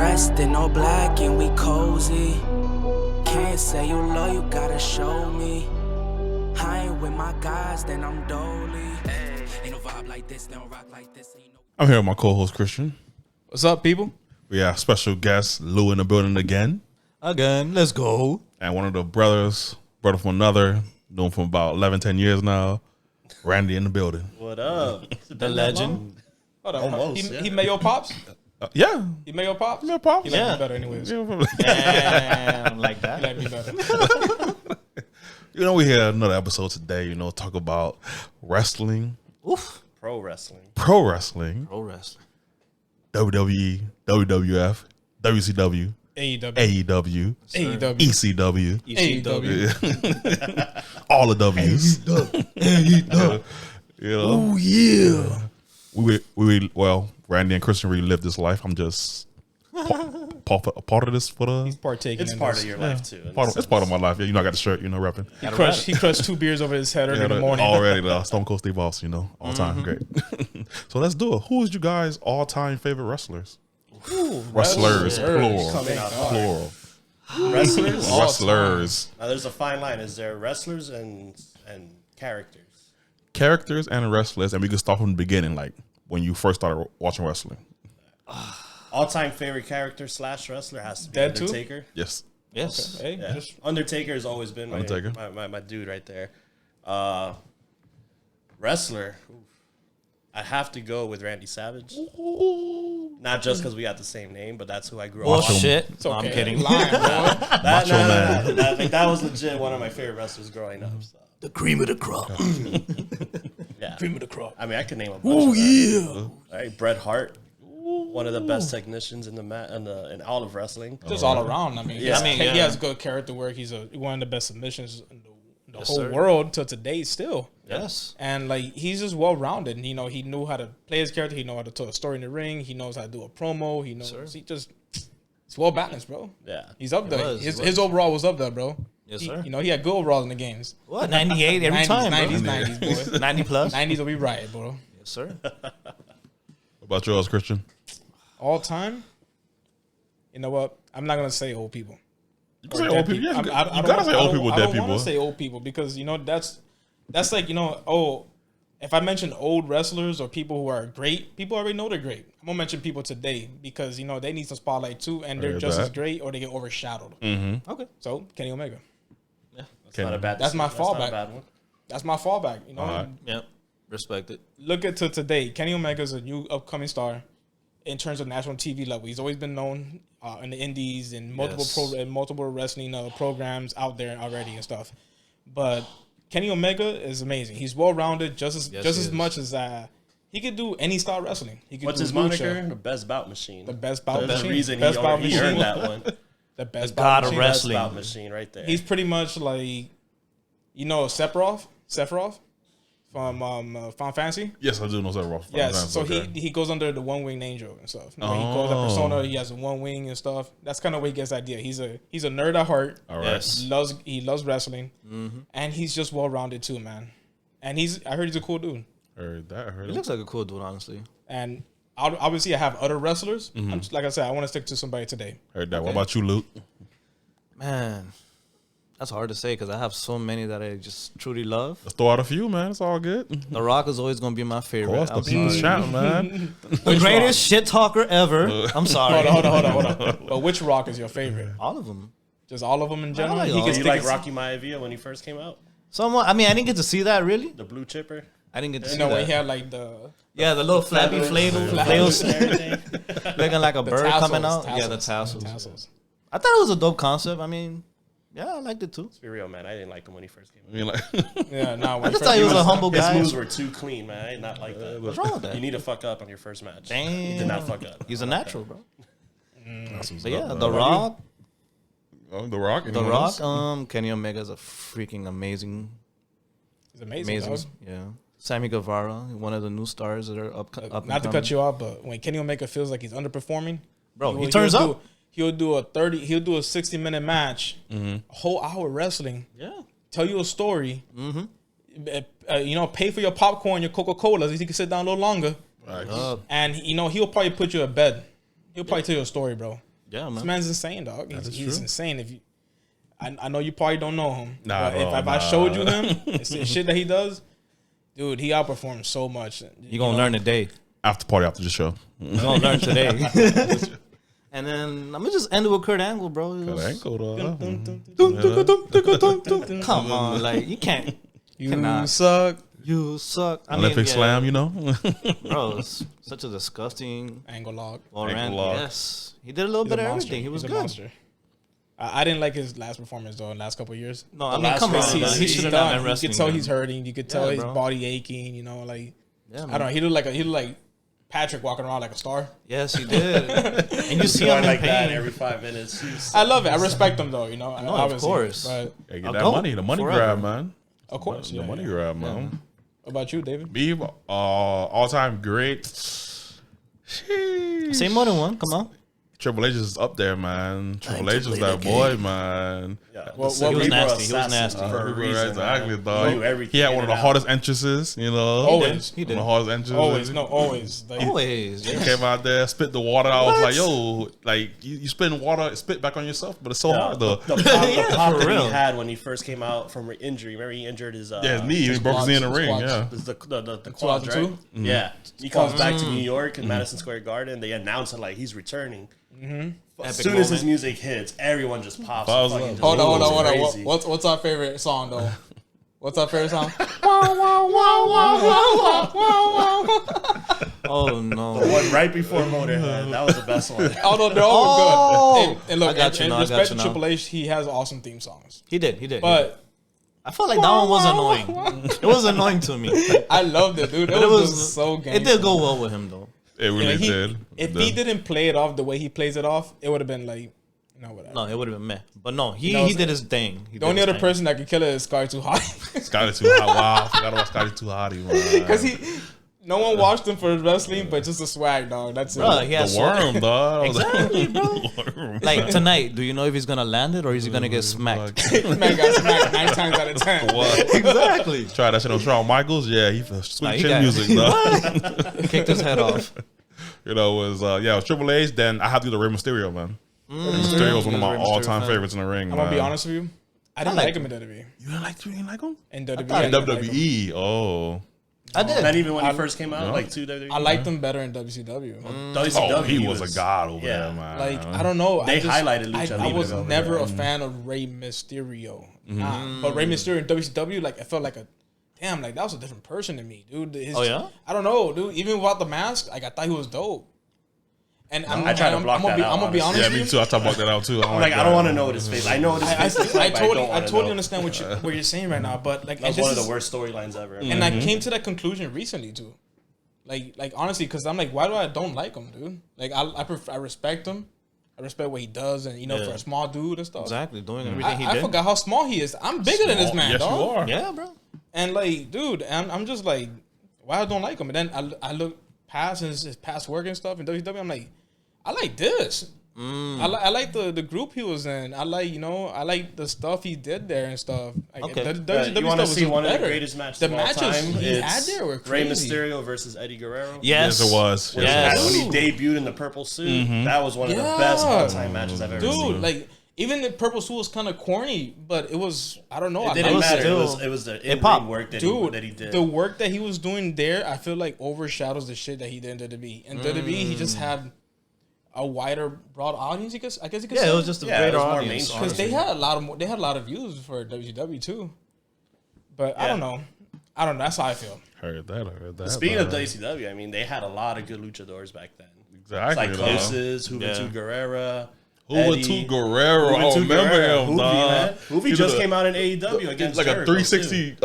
Dressed in all black and we cozy. Can't say you love, you gotta show me. I ain't with my guys, then I'm dolly. Ain't no vibe like this, they don't rock like this. I'm here with my co-host Christian. What's up, people? We have special guest Lou in the building again. Let's go. And one of the brothers, brother from another, known for about 11, 10 years now, Randy in the building. What up? The legend. Hold on. Almost, He yeah. made your pops? Yeah. He made your pops? He made pops. He liked Yeah. me better anyways. Damn, like He that. liked me better. You know, we had another episode today, you know, talk about wrestling, Oof. Pro wrestling. pro wrestling, Pro wrestling. WWE, WWF, WCW, AEW. AEW, AEW. ECW, AEW. all the W's. You know? Oh, yeah. Well, Randy and Christian really lived this life. I'm just a part of this for the. He's partaking It's in part this. of your life too. It's part of my life. Yeah, you know, I got the shirt, you know, repping. He crushed 2 beers over his head early in the morning. Already, the Stone Cold Steve Austin, you know, all time. Great. So let's do it. Who is you guys' all-time favorite wrestlers? Wrestlers, plural. Coming out hard. Plural. Wrestlers. Wrestlers. Now there's a fine line. Is there wrestlers and characters? Characters and wrestlers, and we can start from the beginning, like when you first started watching wrestling. All-time favorite character / wrestler has to be Dead too? Undertaker. Yes. Yes. Hey, Yeah. just Undertaker has always been Undertaker. my dude right there. Wrestler. Oof. I have to go with Randy Savage. Not just because we got the same name, but that's who I grew up with. Bullshit. it's No, okay. I'm kidding. Lying, bro. Macho Man. That was legit one of my favorite wrestlers growing up. So. The cream of the crop. Yeah. Cream of the crop. I mean, I could name a bunch. Oh yeah! All right, Bret Hart, one of the best technicians in in all of wrestling. Just all around. I mean, Yeah. he has good character work. He's one of the best submissions in the Yes, whole sir. world till today still. Yes. And like he's just well rounded. You know, he knew how to play his character. He know how to tell a story in the ring. He knows how to do a promo. He knows it's well balanced, bro. Yeah, He's up there. was, it His was. overall was up there, bro. Yes, He- sir. You know, he had good overalls in the games. What? 98 every 90s, time, 90s, bro. 90s, boy. 90 plus. 90s will be right, bro. Yes, sir. What about yours, Christian? All time. You know what? I'm not gonna say old people. You can say old people. Yeah, you I gotta say old people, I dead don't want people. to say old people because you know that's like if I mention old wrestlers or people who are great, people already know they're great. I'm gonna mention people today because you know they need some spotlight too, and they're Heard just that. as great or they get overshadowed. Okay. So Kenny Omega, that's not a bad. That's my Not a fallback. bad one. that's my fallback. You know, All right. Yep. Respect it. look at to today. Kenny Omega is a new upcoming star in terms of national TV level. He's always been known in the indies and multiple wrestling programs out there already and stuff. But Kenny Omega is amazing. He's well rounded, just as much as he could do any style wrestling. He could What's do his lucha, moniker? The best bout machine. The best bout There's machine. a reason Best bout he machine. earned that one. The best God bout of machine. wrestling. Best bout machine right there. He's pretty much like, you know, Sephiroth from Final Fantasy. Yes, I do know that. Rough. Yes, so Okay. he goes under the one winged angel and stuff. When he goes that persona, he has a one wing and stuff. That's kind of where he gets the idea. He's a nerd at heart. All right. Yes. He loves wrestling, and he's just well rounded too, man. And I heard he's a cool dude. Heard that. Heard He it. looks like a cool dude, honestly. And obviously, I have other wrestlers. Like I said, I want to stick to somebody today. Heard that. What about you, Luke? Man, that's hard to say because I have so many that I just truly love. Let's throw out a few, man. It's all good. Of The Rock is always going to be my favorite. course, the I'm people's sorry. champ, man. The greatest shit talker ever. I'm sorry. Hold on. But which Rock is your favorite? All of them. Just all of them in general? like He all can of you stick like his- Rocky Maivia when he first came out? Someone. I mean, I didn't get to see that really. The blue chipper. I didn't get to see You know, when that. he had like the Yeah, the little flappy flails and everything. looking like a bird tassels, coming out. tassels, Yeah, the tassels. tassels. I thought it was a dope concept. I mean, yeah, I liked it too. Let's be real, man. I didn't like him when he first came out. I mean, like, Yeah, no. I just thought he was a humble His guy. moves were too clean, man. I did not like that. What's wrong with that? You need to fuck up on your first match. Damn. He did not fuck up. He's a natural, bro. that's what's But yeah, up, The man. Rock. The Rock. The anyone Rock. else? Kenny Omega is a freaking amazing. He's amazing. Dog. Yeah. Sammy Guevara, one of the new stars that are up Not and to coming. cut you off, but when Kenny Omega feels like he's underperforming, Bro, he will- turns he'll up. He'll do a 60-minute match, a whole hour wrestling, Yeah. tell you a story. You know, pay for your popcorn, your Coca-Cola, so you can sit down a little longer. Right. And you know, he'll probably put you to bed. He'll probably tell you a story, bro. Yeah, This man. man's insane, dog. He's true. insane. If you, I know you probably don't know him. Nah, but if bro, I showed you him, it's the shit that he does, dude, he outperforms so much. You gonna learn today. After party, after the show. You gonna learn today. And then I'm gonna just end it with Kurt Angle, bro. It was- Ankle, though. Come on, like you can't. You cannot. suck. You suck. I Olympic mean, yeah, slam, you know. bro. It's such a disgusting. Angle lock. Ankle lock. Yes, he did a little He's bit a of monster. everything. He was He's a good. monster. I didn't like his last performance though. In the last couple of years. No, I mean, last come race, on, he's- man. He he's should have done. not been You wrestling. could tell man. he's hurting. You could tell his bro. body aching. You know, like Yeah, I man. don't know. He looked like Patrick walking around like a star. Yes, he did. And you see him Going in like that pain. every 5 minutes. He's- I love it. I respect him though. You know, No, of obviously. course. But Hey, get I'll that go money. The money forever. grab, man. of course, The yeah, money yeah. grab, man. What about you, David? Me, all-time great. Sheesh. Say more than one. Come on. Triple H is up there, man. Triple H Triple is H that the boy, king. man. Yeah, Well, the he was cerebral nasty, he was assassin nasty. for a reason, Exactly, man. dog. He knew everything He had in one of and the out. hardest entrances, you know. Always. He One of did. the hardest entrances. Always, no, always. Like, Always. He Yes. came out there, spit the water. I was like, yo, like you spitting water, spit back on yourself, but it's so hard though. The pop, Yeah, the pop for that real. he had when he first came out from injury. Remember he injured his Yeah, his knee. He broke his knee in the ring. squats. Yeah. This is the quads, right? 2002? Yeah. He comes back to New York in Madison Square Garden. They announce it like he's returning. As Epic soon as his moment. music hits, everyone just pops. Buzz and fucking up. just hold on. goes crazy. What's our favorite song though? What's our favorite song? Oh no. The one right before Motorhead. That was the best one. Oh no, they're all good. And look, I got you and now, I got respect you to now. Triple H, he has awesome theme songs. He did. But I felt like that one was annoying. It was annoying to me. I loved it, dude. It But was just so It gangster. did go well with him though. It really Yeah, did. If It he did. didn't play it off the way he plays it off, it would have been like, whatever. No, it would have been meh. But no, he No, did his thing. He The did only his other thing. person that could kill it is Scar Too Hot. Scotty Too Hot. Wow, I forgot about Scotty Too Hotty, man. Because no one watched him for his wrestling, but just a swag, dog. That's Bro, it. he has The worm, dog. Exactly, bro. The worm. Like tonight, do you know if he's gonna land it or is he gonna get smacked? Man got smacked 9 times out of 10. What? Exactly. Try that shit on Shawn Michaels. Yeah, he sweet Nah, he chin got- music, dog. Kicked his head off. You know, it was it was Triple H. Then I have to do the Rey Mysterio, man. Mysterio was one of my Rey Mysterio all-time fan. favorites in the ring. I'm going to be honest with you. I didn't like like him in WWE. You didn't like him? In WWE. thought I In didn't like him. WWE. Oh. I did. Not even when I- he first came out, No. like 2 WWE. I liked him better in WCW. WCW. Oh, he was a god over yeah. there, man. Like, I don't know. They I just, highlighted Lucha I Libre was over never there. a fan of Rey Mysterio. But Rey Mysterio in WCW, like, I felt like like, that was a different person to me, dude. Oh, yeah? I don't know, dude. Even without the mask, like, I thought he was dope. And I try to block that out, I'm gonna be honestly. honest Yeah, with me you. too. I talk about that out too. I'm like, I don't want to know what his face. I know what his face looks like, but I I don't totally know. understand what you're saying right now, but like, That was and one this of the is- worst storylines ever. And I came to that conclusion recently too. Like honestly, because I'm like, why do I don't like him, dude? Like I respect him. I respect what he does, and Yeah. for a small dude and stuff. Exactly, doing everything he I did. forgot how small he is. I'm bigger than this man, Yes, dog. you are. Yeah, bro. And like, dude, I'm just like, why I don't like him? And then I look past his past work and stuff in WWE. I'm like, I like this. I like the group he was in. I like the stuff he did there and stuff. Like, Okay. WCW You want to stuff see was one of the better. greatest matches The of all matches time? he had It's there were Rey crazy. Mysterio versus Eddie Guerrero. Yes. Yes, it was. Yes. And when he debuted in the purple suit, that was one of the best Yeah. all-time matches I've ever seen. Dude, like even the purple suit was kind of corny, but it was I don't know. It I didn't liked matter. still- It was the it in-ring popped. work that Dude, he did. the work that he was doing there, I feel like overshadows the shit that he did in WWE. In WWE, he just had a wider, broad audience. I guess you could say. Yeah, it was just a Yeah, it greater was more audience. mainstream. because honestly. they had a lot of views for WCW too. But I Yeah. don't know. That's how I feel. Heard that. Speaking of WCW, I mean, they had a lot of good luchadors back then. Exactly. Psychosis, Juventud Yeah. Guerrera, Juventud Guerrero. I remember him, Hoovy, dog. man. Hoovy He just did came out in AEW against like a Jericho, 360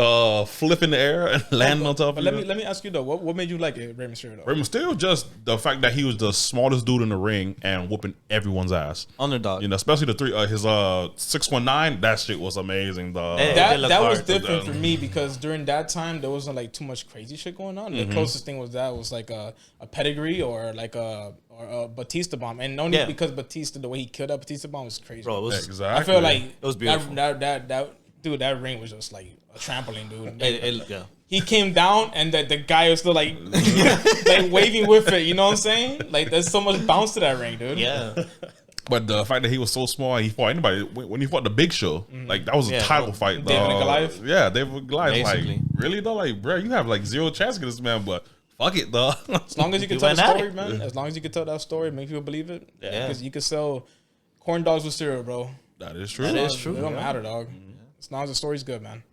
flip in the air and land on top But of let me ask you though, what made you like it, Rey Mysterio? Rey Mysterio, just the fact that he was the smallest dude in the ring and whooping everyone's ass. Underdog. You know, especially his 619. That shit was amazing, dog. Hey, That They look was hard. different for me because during that time there wasn't like too much crazy shit going on. The closest thing was like a pedigree or like a Batista bomb, and only Yeah. because Batista, the way he killed that Batista bomb was crazy. Bro, it was Exactly. I feel like It was beautiful. That dude, that ring was just like a trampoline, dude. yeah. He came down and the guy was still like like waving with it. You know what I'm saying? Like there's so much bounce to that ring, dude. Yeah. But the fact that he was so small, he fought anybody. When he fought the Big Show, like that was a title fight. David and Goliath? Yeah, David and Goliath. Basically. Like, really though? Like, bro, you have like zero chance against this man, but fuck it, though. As long as you can You tell the went at story, it. man. As long as you can tell that story, make people believe it. Yeah. Because you can sell corn dogs with cereal, bro. That is true. That is true. It don't matter, dog. As long as the story's good, man.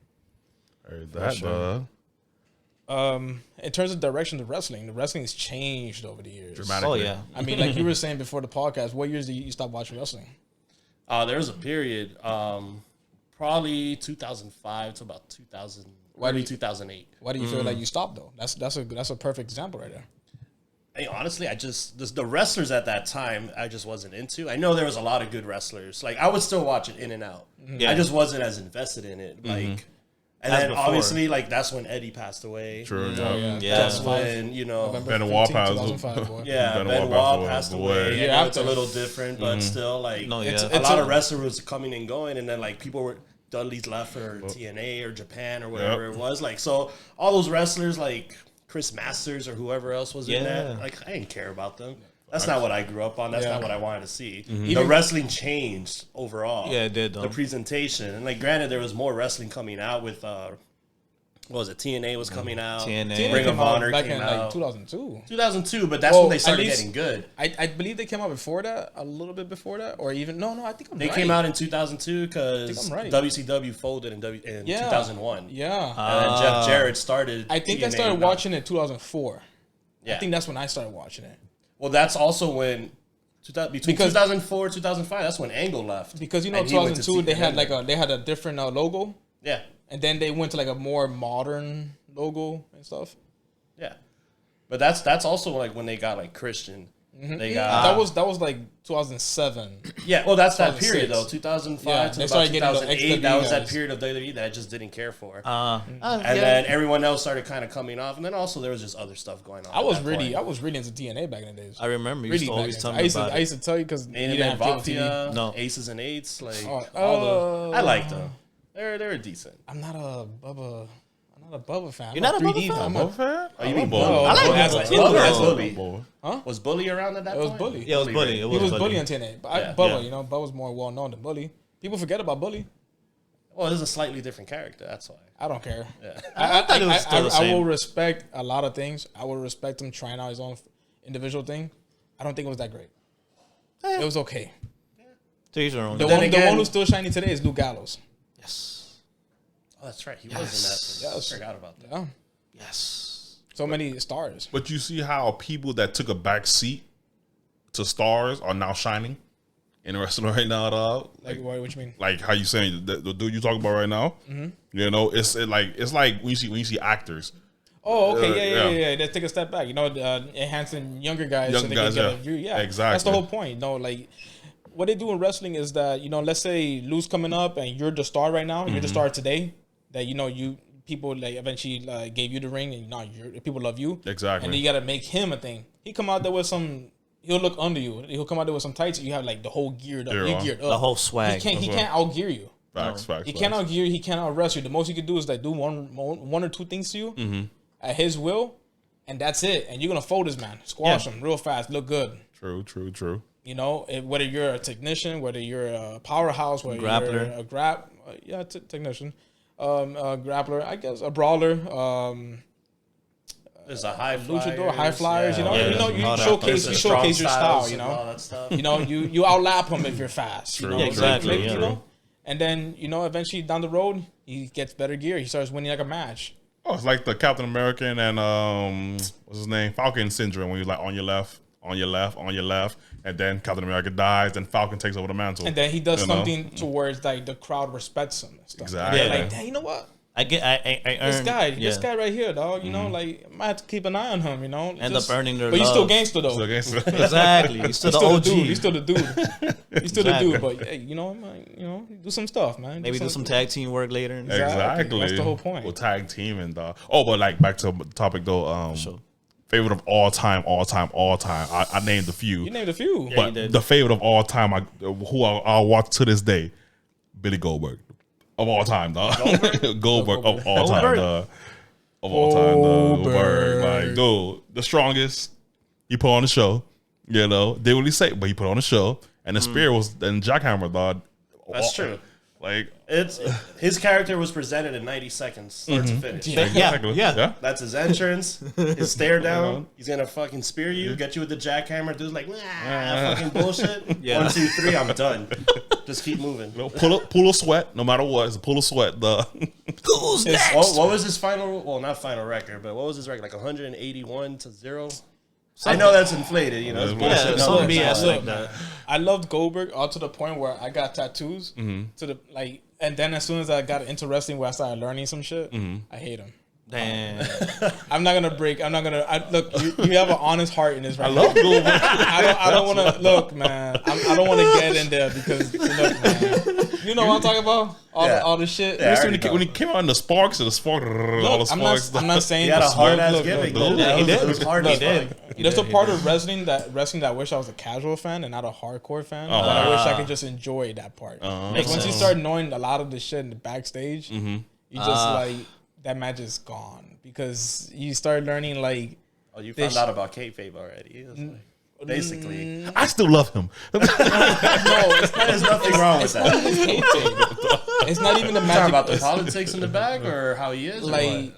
Heard that, dog. In terms of direction of wrestling, the wrestling has changed over the years. Dramatically. Oh yeah. I mean, like you were saying before the podcast, what years did you stop watching wrestling? There was a period, probably 2005 to about 2000, early 2008. Why do you feel like you stopped though? That's a perfect example right there. Hey, honestly, the wrestlers at that time, I just wasn't into. I know there was a lot of good wrestlers. Like, I would still watch it in and out. Yeah. I just wasn't as invested in it. Like, and As then before. obviously, like, that's when Eddie passed away. True. Yeah. Yeah. That's when, November Benoit 15, passed 2005, boy. yeah, Benoit Benoit passed passed away. away. Yeah, Yeah, it's a after. little different, but still, like, No, yeah. It's a lot a- of wrestlers was coming and going, and then, like, people were, Dudley's left for TNA or Japan or whatever it was. Like, so all those wrestlers, like Chris Masters or whoever else was in Yeah. that, like, I didn't care about them. That's not what I grew up on. That's not what I wanted to see. The Even- wrestling changed overall. Yeah, it did, The though. presentation. And, like, granted, there was more wrestling coming out with, what was it? TNA was coming out. TNA. Ring of Honor back came in out. like 2002. 2002, but that's Well, when they at started least- getting good. I believe they came out before that, a little bit before that, or even no, I think I'm They right. came out in 2002 because I'm right. WCW folded in Yeah. 2001. Yeah, And then Jeff Jarrett started. I think I TNA started back. watching it in 2004. Yeah. I think that's when I started watching it Well, that's also when between Because- 2004 2005. That's when Angle left because And he went to 2002 they had CNN. like they had a different logo, yeah. and then they went to like a more modern logo and stuff. Yeah, but that's also like when they got like Christian. They got that was like 2007. yeah. Well, that's that 2006. period though. 2005 Yeah, to they about started getting the 2008. That was that guys. period of WWE that I just didn't care for. And And then everyone else started kind of coming off, and then also there was just other stuff going on. I was at that really point. I was really into TNA back in the days. I remember you Really used to back always in tell the me days. about I it. used to tell you because you Main didn't Event have cable TV. Mafia, No. Aces and Eights, like Oh, all those. I liked them. They're decent. I'm not a Bubba fan. You're not a 3D Bubba fan? I'm a- Both fan? Oh, you mean Bully. Bully? I like Bully. that. Bully. Bully. That's Bully. Bully. Boy. Was Bully around at that It was point? Bully. Yeah, it was Bully. It He was Bully. Bully on TNA. But Yeah. Bubba, Yeah. Bubba's more well known than Bully. People forget about Bully. Well, it's a slightly different character. That's why. I don't care. Yeah. I thought it was still the I same. will respect a lot of things. I will respect him trying out his own individual thing. I don't think it was that great. It was okay. To each their own. The then one, again- who's still shining today is Luke Gallows. Yes. Oh, that's right. He was in that. Yes. I forgot about that. Yeah. Yes. So many stars. But you see how people that took a back seat to stars are now shining in wrestling right now, dog. Like, what you mean? Like how you saying the dude you talking about right now? You know, it's like when you see actors. Oh, okay, Yeah, yeah. Let's take a step back. You know, enhancing younger guys so Young they guys, can get yeah. a view. Yeah, Exactly. That's the whole point. You know, like what they do in wrestling is that let's say Lou's coming up and you're the star right now. You're the star today. That you people like eventually gave you the ring and people love you. Exactly. And then you got to make him a thing. He come out there with some. He'll look under you. He'll come out there with some tights. You have like the whole geared up. Gear You're on. geared up. The whole swag. He can't outgear you. Facts. He can't outgear. He can't outwrestle you. The most he could do is like do one or two things to you at his will, and that's it. And you're gonna fold this man, squash him real fast, look good. True. You know, whether you're a technician, whether you're a powerhouse, whether Grappler. you're a technician, a grappler, I guess, a brawler, There's a high flyers. luchador, high flyers. Yeah. You all that. showcase There's you the strong showcase your style. styles You and all know, that stuff. you outlap him if you're fast. You know, Yeah, exactly, You yeah. know, and then eventually down the road he gets better gear. He starts winning like a match. Oh, it's like the Captain American and what's his name? Falcon syndrome when you're like on your left, and then Captain America dies, then Falcon takes over the mantle. And then he does You know? something towards like the crowd respects him and stuff. Exactly. And they're Yeah. like, dang, you know what? I This earned, this guy right here, dog. You know, like I might have to keep an eye on him. You know, End up earning their But he's still love. gangster though. So against Exactly. He's still He's the still OG. the dude. He's still the dude. He's still Exactly. the dude. But hey, do some stuff, man. Maybe do some tag team work later. Exactly. That's the whole point. Well, tag teaming, dog. Oh, but like back to the topic though. Sure. Favorite of all time. I named a few. You named a few. Yeah. But you did. the favorite of all time, who I'll watch to this day, Billy Goldberg. Of all time, dog. Goldberg of all time, Goldberg. dog. Of all time, dog. Goldberg. Like, dude, the strongest. He put on the show. You know, they really say, but he put on the show. and the spear was and jackhammer, dog. That's true. Like It's his character was presented in 90 seconds, start to finish. Yeah. That's his entrance, his stare down. He's gonna fucking spear you, get you with the jackhammer. Dude's like, fucking bullshit. Yeah. 1, 2, 3, I'm done. Just keep moving. pool of sweat, no matter what. It's a pool of sweat. Who's next? What was his final? Well, not final record, but what was his record? Like 181-0. I know that's inflated, you know. It's bullshit. some numbers. BS like that. I loved Goldberg all to the point where I got tattoos Mm-hmm. to the like, and then as soon as I got into wrestling, where I started learning some shit, Mm-hmm. I hate him. Damn. I'm not gonna break. I'm not gonna. Look, you have an honest heart in this. Right I love Goldberg. I don't want to look, man. I don't want to get in there because look, man. You know what I'm talking about? All the shit. Yeah, When he came out in the sparks, all the sparks. I'm not saying He had a hard ass look, gimmick. look, though. he did. It was hard as fuck. There's a part of wrestling that I wish I was a casual fan and not a hardcore fan. But I wish I could just enjoy that part. Like once you start knowing a lot of the shit in the backstage, you just like that match is gone because you start learning like. Oh, you found out about kayfabe already. It was like, basically, I still love him. No, it's not. there's nothing wrong with that. It's not even the Talking magic. about the politics in the back or how he is, or Like,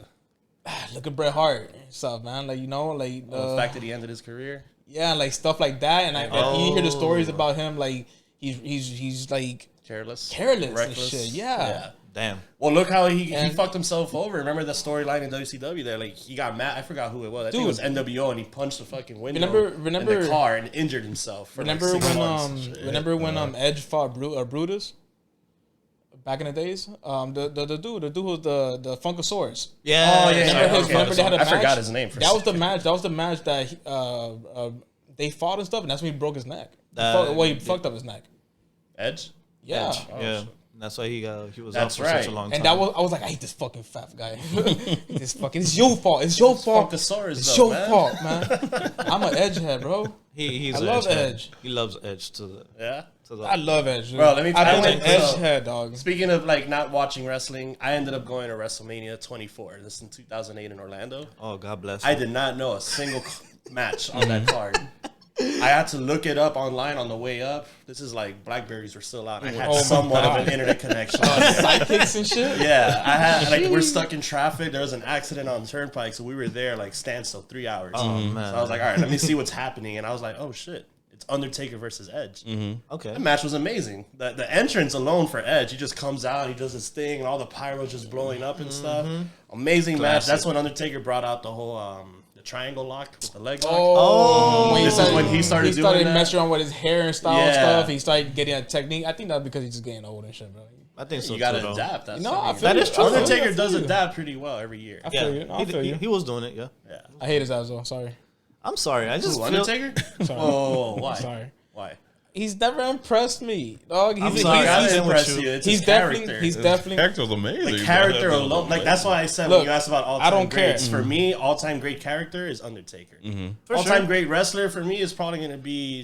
what? look at Bret Hart and stuff, man. Like like The fact that he ended his career. yeah, like stuff like that. And you hear the stories about him, like he's like Careless, careless reckless. and shit. Yeah. Damn. Well, look how he And- fucked himself over. Remember the storyline in WCW there? Like he got mad. I forgot who it was. I think it was Dude. NWO, and he punched the fucking window in Remember- the car and injured himself. For Remember like 6 months. when Shit. Edge fought Brutus back in the days? The dude was the Funkasaurus. Yeah. Oh, yeah, Remember they had a I match? forgot his name. For That was the a second. match. That was the match that they fought and stuff, and that's when he broke his neck. He fucked up his neck. Edge. Yeah. Yeah. That's why he was That's out for such right. a long time. And I was like, I hate this fucking fat guy. It's your fault. It's your fault. Funkasaurus, It's though, your man. fault, man. I'm an edge head, bro. he's I an love head. Edge. He loves Edge to the Yeah. I love Edge, dude. Bro, let me- I I've been went an Edge to- head, dog. Speaking of like not watching wrestling, I ended up going to WrestleMania 24. This is in 2008 in Orlando. Oh, God bless. I did not know a single match on that card. I had to look it up online on the way up. This is like Blackberries were still out. I had Oh my somewhat God. of an internet connection. Sidekicks and shit. Yeah, I had like we're stuck in traffic. There was an accident on the turnpike, so we were there like standstill 3 hours. Oh, man. So I was like, all right, let me see what's happening, and I was like, oh shit, it's Undertaker versus Edge. Okay. The match was amazing. The entrance alone for Edge, he just comes out, he does his thing, and all the pyro just blowing up and stuff. Amazing match. That's when Undertaker brought out the whole the triangle lock with the leg lock. Oh, This is when he started doing that? messing around with his hair and style and Yeah. stuff. He started getting a technique. I think that's because he's just getting old and shit, bro. I think so You gotta too, though. adapt. That's No, what I I mean. feel That you. is true. I feel Undertaker you. I does feel you. adapt pretty well every year. I feel you. I feel you. He was doing it, yeah. Yeah. I hate his ass though. Sorry. I'm sorry. I just Who, feel... Undertaker? Sorry. Oh, why? Sorry. Why? He's never impressed me, dog. I'm He's sorry. Gotta He's- impress you. It's he's his definitely character. he's His definitely character was amazing. The character bro. alone, like that's why I said Look, when you asked about all-time I don't greats, care. for me, all-time great character is Undertaker. For All-time sure. great wrestler for me is probably going to be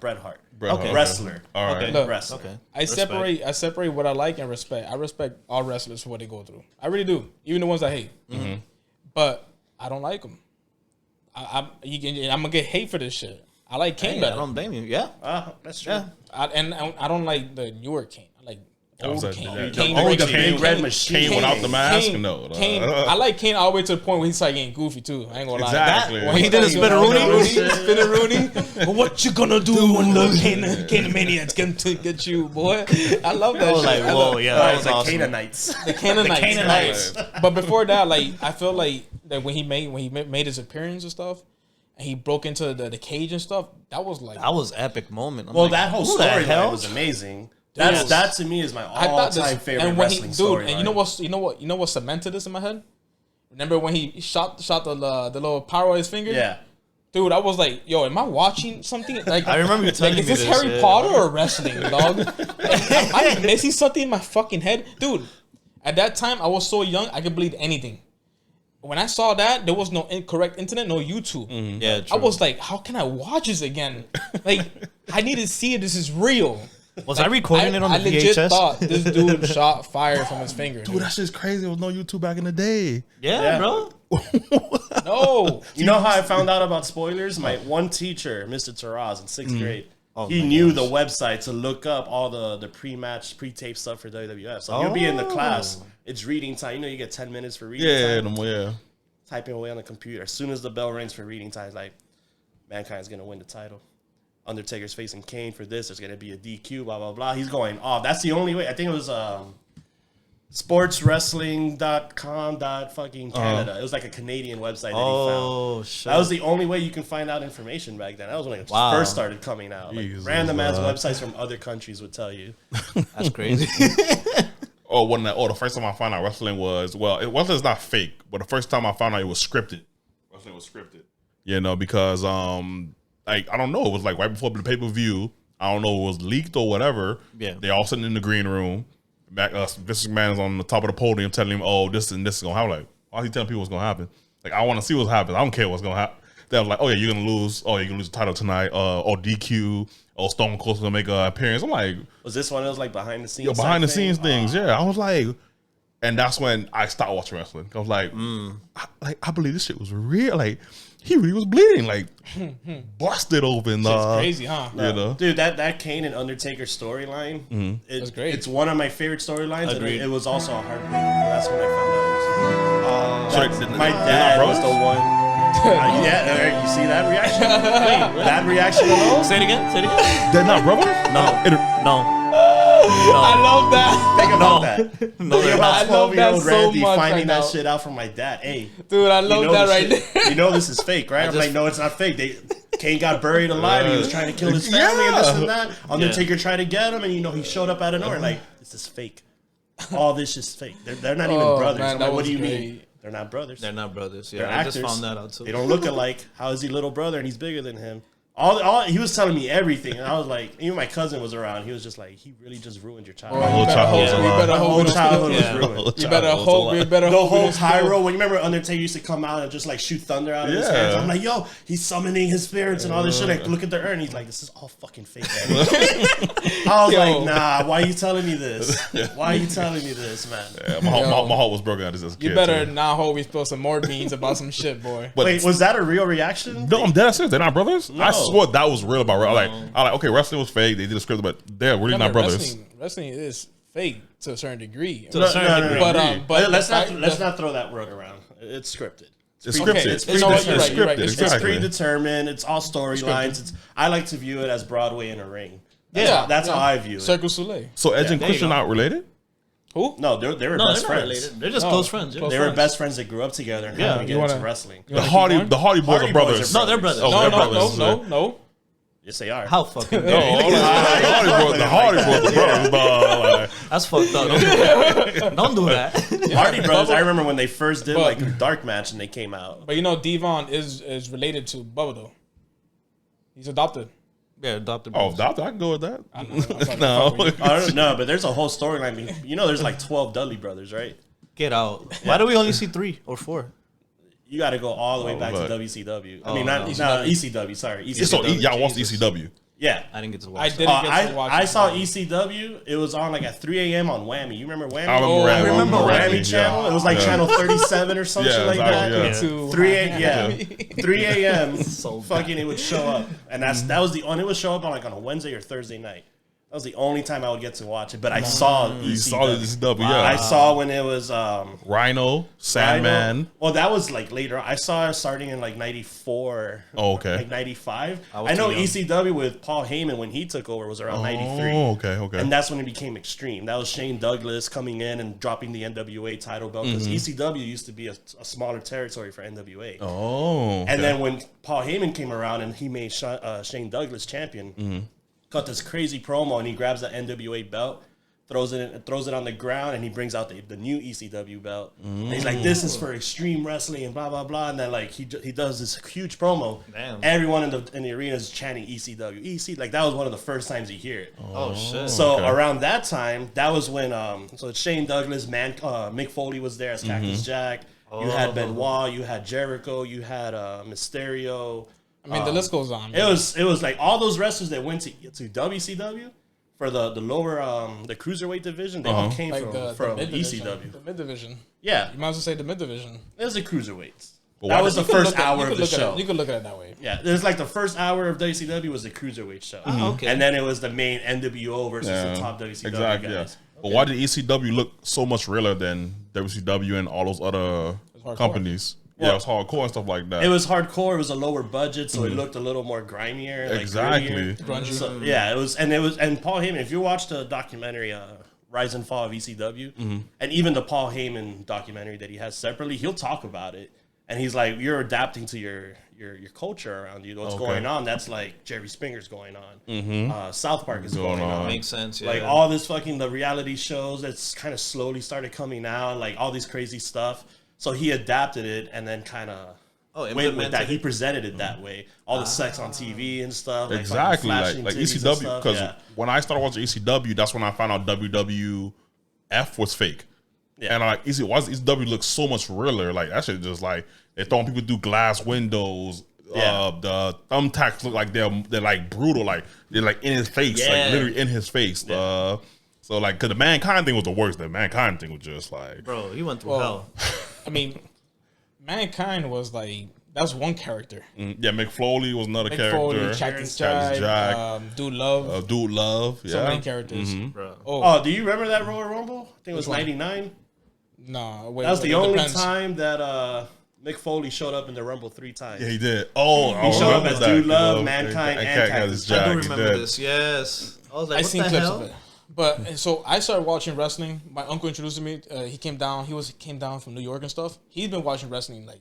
Bret Hart. Bret Hart. Wrestler. All right. Okay. Look, Wrestler. Okay. I separate what I like and respect. I respect all wrestlers for what they go through. I really do, even the ones I hate. But I don't like them. I'm gonna get hate for this shit. I like Kane Hey, I better. don't blame you. Yeah. That's true. Yeah. I don't like the newer Kane. I like old like Kane. the Kane, old Kane, Kane, Red Machine. Kane without the mask? Kane, No. Kane, I like Kane all the way to the point where he started getting goofy too. I ain't gonna lie. Exactly. When He did a spin-a-rooney? Spin-a-rooney. What you gonna do when the Kane Maniacs get you, boy? I love that I was shit. like, I whoa, love- yeah, Oh, that it's was like awesome. Canaanites. The Canaanites. Canaanites. But before that, like I feel like that when he made his appearance and stuff, and he broke into the cage and stuff, that was like That was epic moment. I'm Well, like, that whole who the storyline hell? was amazing. Yes. That to me is my I thought this, all-time favorite and when he, wrestling dude, storyline. and you know what cemented this in my head? Remember when he shot the little pyro at his finger? Yeah. Dude, I was like, yo, am I watching something? Like I remember you telling like, is me this this, Harry yeah. Potter or wrestling, dog? Am I missing something in my fucking head? Dude, at that time, I was so young, I could believe anything. When I saw that, there was no correct internet, no YouTube. Yeah, I true. was like, how can I watch this again? Like, I need to see it. This is real. Was I recording it on the I legit VHS? thought this dude shot fire from his finger. Dude, that shit's crazy. There was no YouTube back in the day. Yeah, bro. No. You know how I found out about spoilers? My one teacher, Mr. Taraz, in 6th grade. he knew the website to look up all the pre-match, pre-tape stuff for WWF. So you'll be in the class. It's reading time. You know, you get 10 minutes for reading time. Yeah. Typing away on the computer. As soon as the bell rings for reading time, it's like, Mankind's going to win the title. Undertaker's facing Kane for this. There's going to be a DQ, blah, blah, blah. He's going off. That's the only way. I think it was sportswrestling.com fucking Canada. It was like a Canadian website that he found. Shit. That was the only way you can find out information back then. That was when it first started coming out. Like, random ass websites from other countries would tell you. That's crazy. The first time I found out wrestling was, wrestling's not fake, but the first time I found out it was scripted. Wrestling was scripted. You know, because I don't know, it was like right before the pay-per-view. I don't know, it was leaked or whatever. Yeah. They all sitting in the green room. Vince McMahon is on the top of the podium telling him, oh, this and this is gonna happen. Like, why is he telling people what's gonna happen? Like, I want to see what's happening. I don't care what's gonna happen. They were like, oh yeah, you're gonna lose. Oh, you're gonna lose the title tonight. Or DQ. Or Stone Cold's gonna make an appearance. I'm like, was this one of those like behind the scenes? Yo, behind the scenes things. Yeah, I was like, and that's when I stopped watching wrestling. I was like, I believe this shit was real. Like, he really was bleeding, like busted open. It's crazy, huh? You know? Dude, that Kane and Undertaker storyline, it's great. It's one of my favorite storylines, and it was also a heartbreaker. That's when I found out. My dad was the one. Yeah, you see that reaction? That reaction alone? Say it again. They're not brothers? No. I love that. Think about that. No, Think about I love that 12-year-old so Randy much finding right that now. shit out from my dad. Hey, dude, I love that right there. You know this is fake, right? I'm like, no, it's not fake. Kane got buried alive. He was trying to kill his family and this and that. Undertaker tried to get him, and he showed up out of nowhere. Like, this is fake. All this is fake. They're not even brothers. Man, I'm like, what do you mean? They're not brothers. They're not brothers. Yeah, They're I actors. just found that out too. They don't look alike. How is he little brother and he's bigger than him? All he was telling me everything, and I was like, even my cousin was around. He was just like, he really just ruined your childhood. My whole childhood was ruined. You better hope. The whole pyro. When you remember Undertaker used to come out and just like shoot thunder out of his hands. I'm like, yo, he's summoning his spirits and all this shit. Like, look at the urn. He's like, this is all fucking fake. I was like, nah. Why are you telling me this? Why are you telling me this, man? Yeah, my heart was broken as a kid. You better not hope we spill some more beans about some shit, boy. But wait, was that a real reaction? No, I'm dead serious. They're not brothers. No. I swore that was real about real. I like, okay, wrestling was fake. They did a script, but they're really not brothers. Wrestling is fake to a certain degree. To a certain degree. But let's not throw that word around. It's scripted. It's scripted. It's scripted. It's predetermined. It's all storylines. I like to view it as Broadway in a ring. That's how I view it. Cirque du Soleil. So Edge and Christian not related? Who? No, they were best friends. They're just close friends. Yeah. They were best friends that grew up together and had to get into wrestling. The Hardy Boys are brothers. No, they're brothers. No. Yes, they are. How fucking the Hardy Boys are brothers. That's fucked up. Don't do that. Hardy Brothers, I remember when they first did like a dark match and they came out. But you know, Devon is related to Bubba though. He's adopted. Yeah, adopted. Oh, adopted? I can go with that. No. I don't know, but there's a whole storyline. You know, there's like 12 Dudley brothers, right? Get out. Why do we only see 3 or 4? You got to go all the way back to WCW. I mean, not ECW. Sorry, ECW. So y'all watched ECW? Yeah, I didn't get to watch. I didn't get to watch. I saw ECW. It was on like at 3 a.m. on Whammy. You remember Whammy? I remember Whammy channel. It was like channel 37 or something like that. 3 a.m. So fucking it would show up, and that was the only. It would show up on like on a Wednesday or Thursday night. That was the only time I would get to watch it. But I saw ECW. You saw the ECW, yeah. I saw when it was Rhino, Sandman. Rhino. Well, that was like later. I saw it starting in like 94. Oh, okay. Like 95. I know ECW with Paul Heyman when he took over was around 93. Oh, okay. And that's when it became extreme. That was Shane Douglas coming in and dropping the NWA title belt because ECW used to be a smaller territory for NWA. Oh, okay. And then when Paul Heyman came around and he made Shane Douglas champion, cut this crazy promo and he grabs the NWA belt, throws it on the ground, and he brings out the new ECW belt. And he's like, "This is for extreme wrestling," and blah blah blah. And then like he does this huge promo. Damn. Everyone in the arena is chanting ECW. Like that was one of the first times you hear it. Oh shit! So around that time, that was when so Shane Douglas, Mick Foley was there as Cactus Jack. You had Benoit, you had Jericho, you had Mysterio. I mean, the list goes on. It was like all those wrestlers that went to WCW for the lower the cruiserweight division. They all came like from the ECW. The mid division. Yeah, You might as well say the mid division. it was the cruiserweights. But That was the first look at- hour you of could the look at show. it- You could look at it that way. Yeah, there's like the first hour of WCW was the cruiserweight show, okay. and then it was the main NWO versus the top WCW exactly. guys. Yeah. But why did ECW look so much realer than WCW and all those other hardcore. companies? Yeah, it was hardcore and stuff like that. It was hardcore. It was a lower budget, so it looked a little more grimier. Like Exactly. Grungy. So, yeah, it was, and Paul Heyman. If you watch the documentary, Rise and Fall of ECW, and even the Paul Heyman documentary that he has separately, he'll talk about it, and he's like, "You're adapting to your culture around you. What's going on? That's like Jerry Springer's going on. South Park is going on. Makes sense. Yeah. Like all this fucking the reality shows that's kind of slowly started coming out, like all these crazy stuff." So he adapted it and then kind of went with implemented that. it. He presented it that way. All the sex on TV and stuff. Like Exactly, fucking like flashing titties and ECW. stuff. Because when I started watching ECW, that's when I found out WWF was fake. Yeah. And like ECW looks so much realer. Like that shit just like they're throwing people through glass windows. Yeah. The thumbtacks look like they're like brutal. Like they're like in his face, Yeah. like literally in his face. Yeah. So like, cause the Mankind thing was the worst. The Mankind thing was just like, Bro, he went through Well, hell. I mean, Mankind was like that was one character. yeah, Mick Foley was another Mick character. Foley, Cactus Jack, Dude Love, Dude Love. Yeah. so many characters. Bro. Oh, do you remember that Royal Rumble? I think it was one? '99. No, wait, That was wait, the it only depends. time that Mick Foley showed up in the Rumble 3 times. Yeah, he did. Oh, He showed up as Dude Love, Mankind, Mankind, and Cactus Jack. I do He remember did. this. Yes. I was like, I what seen the clips hell? of it. But so I started watching wrestling. My uncle introduced me. He came down. Came down from New York and stuff. He's been watching wrestling like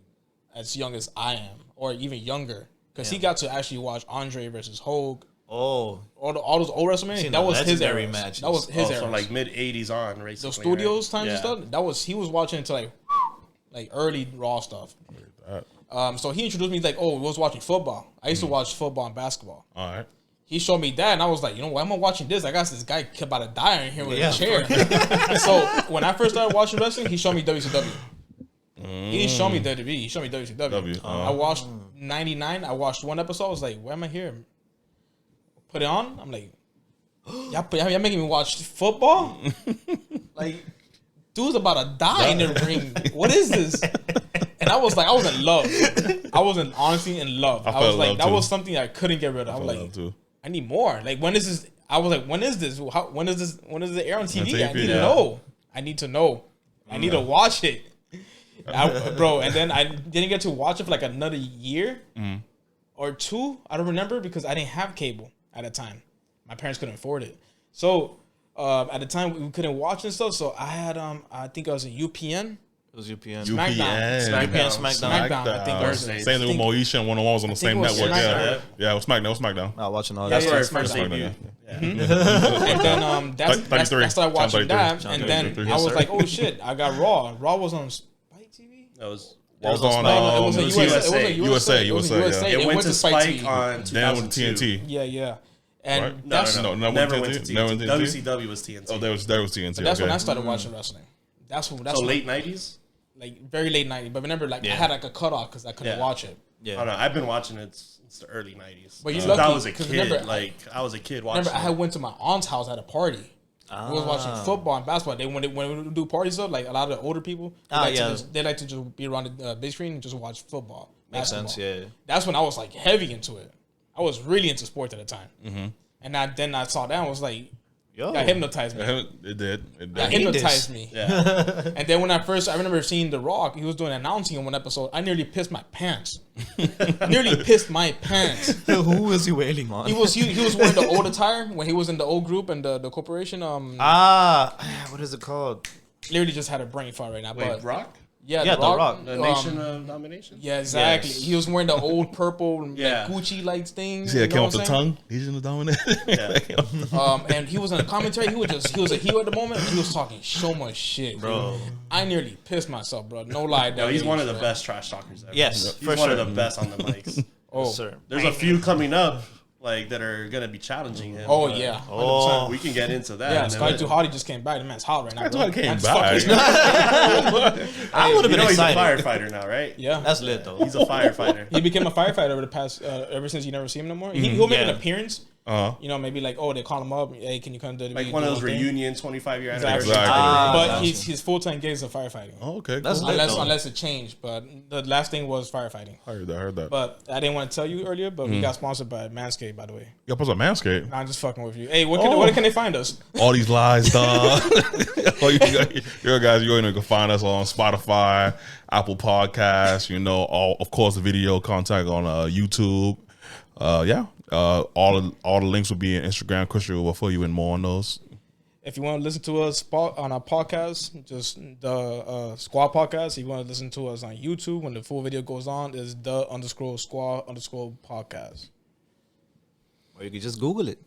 as young as I am, or even younger, because he got to actually watch Andre versus Hogue. Oh, All those old WrestleMania. Seen That the was his legendary era. matches. That was his era. So like mid '80s on, right? The studios times and stuff. He was watching into like early Raw stuff. So he introduced me like, we was watching football. I used to watch football and basketball. All right. He showed me that, and I was like, you know what? I'm watching this. I got this guy about to die in here with Yeah, a chair. So when I first started watching wrestling, he showed me WCW. He didn't show me WWE. He showed me WCW. I watched '99. I watched one episode. I was like, why am I here? Put it on. I'm like, y'all making me watch football? Like, dude's about to die in the ring. What is this? And I was like, I was in love. I was honestly in love. I fell was in like, love that too. was something I couldn't get rid of. I was like, Too. I need more. Like, when is this? I was like, when is this? When is this? When is it air on TV? I TV, need to yeah. know. I need to know. I need to watch it. Bro, and then I didn't get to watch it for like another year or two. I don't remember because I didn't have cable at the time. My parents couldn't afford it. So at the time we couldn't watch and stuff. So I had I think I was in UPN. it was UPN. SmackDown. SmackDown, I think it was. Thursdays. Same thing with Moesha and 101 was on the same it was network. Yeah. SmackDown. Yeah, it was SmackDown. It was SmackDown. Not watching all Yeah, that That's where it stuff. first SmackDown, debuted. And then that's 33. I started watching Channel that, 33. and then 33. I was Yes, like, sir. oh shit, I got Raw. Raw was on Spike TV. That was It was on No, it was a it was USA. It was a USA, USA. yeah. It went to Spike TV. on Then with 2002. TNT. Yeah. And Right. that's No, No, never TNT? went to Never TNT. went to TNT? WCW was TNT. Oh, there was TNT. but that's when okay. I started watching wrestling. That's so when, late '90s. like very late '90s. But remember, like I Yeah. had like a cutoff because I couldn't Yeah. watch it. I don't Yeah. know. I've been watching it since the early '90s. But you're Since I lucky, was a 'cause kid. remember, I was a kid watching. Remember, I had went to my aunt's house at a party. We was watching Ah. football and basketball. When we do parties up, like a lot of the older people, they like to just be around the big screen and just watch football. Makes basketball. sense, yeah. That's when I was like heavy into it. I was really into sports at the time, and then I saw that and was like, Yo. got hypnotized me. It did. It That did. hypnotized me. Yeah. And then when I remember seeing The Rock, he was doing announcing in one episode. I nearly pissed my pants. Nearly pissed my pants. Who was he wailing on? He was wearing the old attire when he was in the old group and the corporation. What is it called? Literally just had a brain fart right now. Wait, but Rock? yeah, Yeah, The Rock. The Nation of Domination? Yeah, exactly. Yes. He was wearing the old purple Yeah. like Gucci lights thing. See, it you came know off what the I'm saying? tongue. He's in the dominant. And he was in a commentary. He was a heel at the moment. And he was talking so much shit, Bro. I nearly pissed myself, bro. No lie. No, he's one of the best trash talkers ever. Yes, He's for one sure. of the best on the mics. Oh, Sir. There's a few coming up like that are gonna be challenging him. oh but yeah. 100%. Oh. we can get into that. Yeah, and Scotty then- Too Hotty just came back. The man's hot right now. Sky Too bro. Hotty came Man's back. fucking- I would have You been know he's a excited. firefighter now, right? Yeah. That's lit though. He's a firefighter. He became a firefighter over the past, ever since you never see him no more. He'll make an Yeah. appearance, You know, maybe like, oh, they call him up. Hey, can you come to the Like one of those reunion 25-year Exactly. anniversary. But his full-time gig is in firefighting. Oh, okay. That's Cool. lit. Unless it changed, but the last thing was firefighting. I heard that. But I didn't want to tell you earlier, but we got sponsored by Manscaped, by the way. You got on Manscaped. Nah, I'm just fucking with you. Hey, where can they find us? All these lies, dog. You guys, you can find us on Spotify, Apple Podcasts. You know, of course, the video content on YouTube. All the links will be in Instagram. Christian will fill you in more on those. If you want to listen to us on our podcast, just the SQUAA podcast. If you want to listen to us on YouTube, when the full video goes on, is _SQUAA _podcast. Or you can just Google it.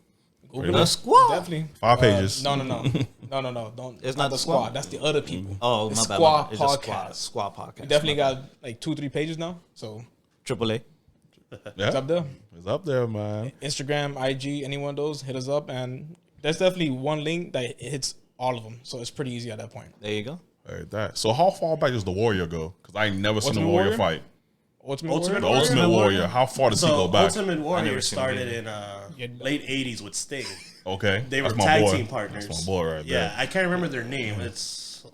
Google The it. SQUAA. Definitely. 5 pages. No. Don't. It's not not the the SQUAA. SQUAA. That's the other people. Oh, It's my bad. SQUAA It's just podcast. SQUAA podcast. We definitely got like 2-3 pages now. So AAA. Yeah, it's up there. it's up there, man. Instagram, IG, any one of those, hit us up. And there's definitely one link that hits all of them. So it's pretty easy at that point. There you go. Heard that. So how far back does the Warrior go? Because I ain't never seen the Ultimate Warrior Warrior? fight. Ultimate Ultimate The Warrior? Ultimate Warrior. How far does he So go back? Ultimate Warrior never seen started him in late 80s with Sting. Okay, They were That's my tag boy. team partners. That's my boy right Yeah, there. I can't remember their name. It's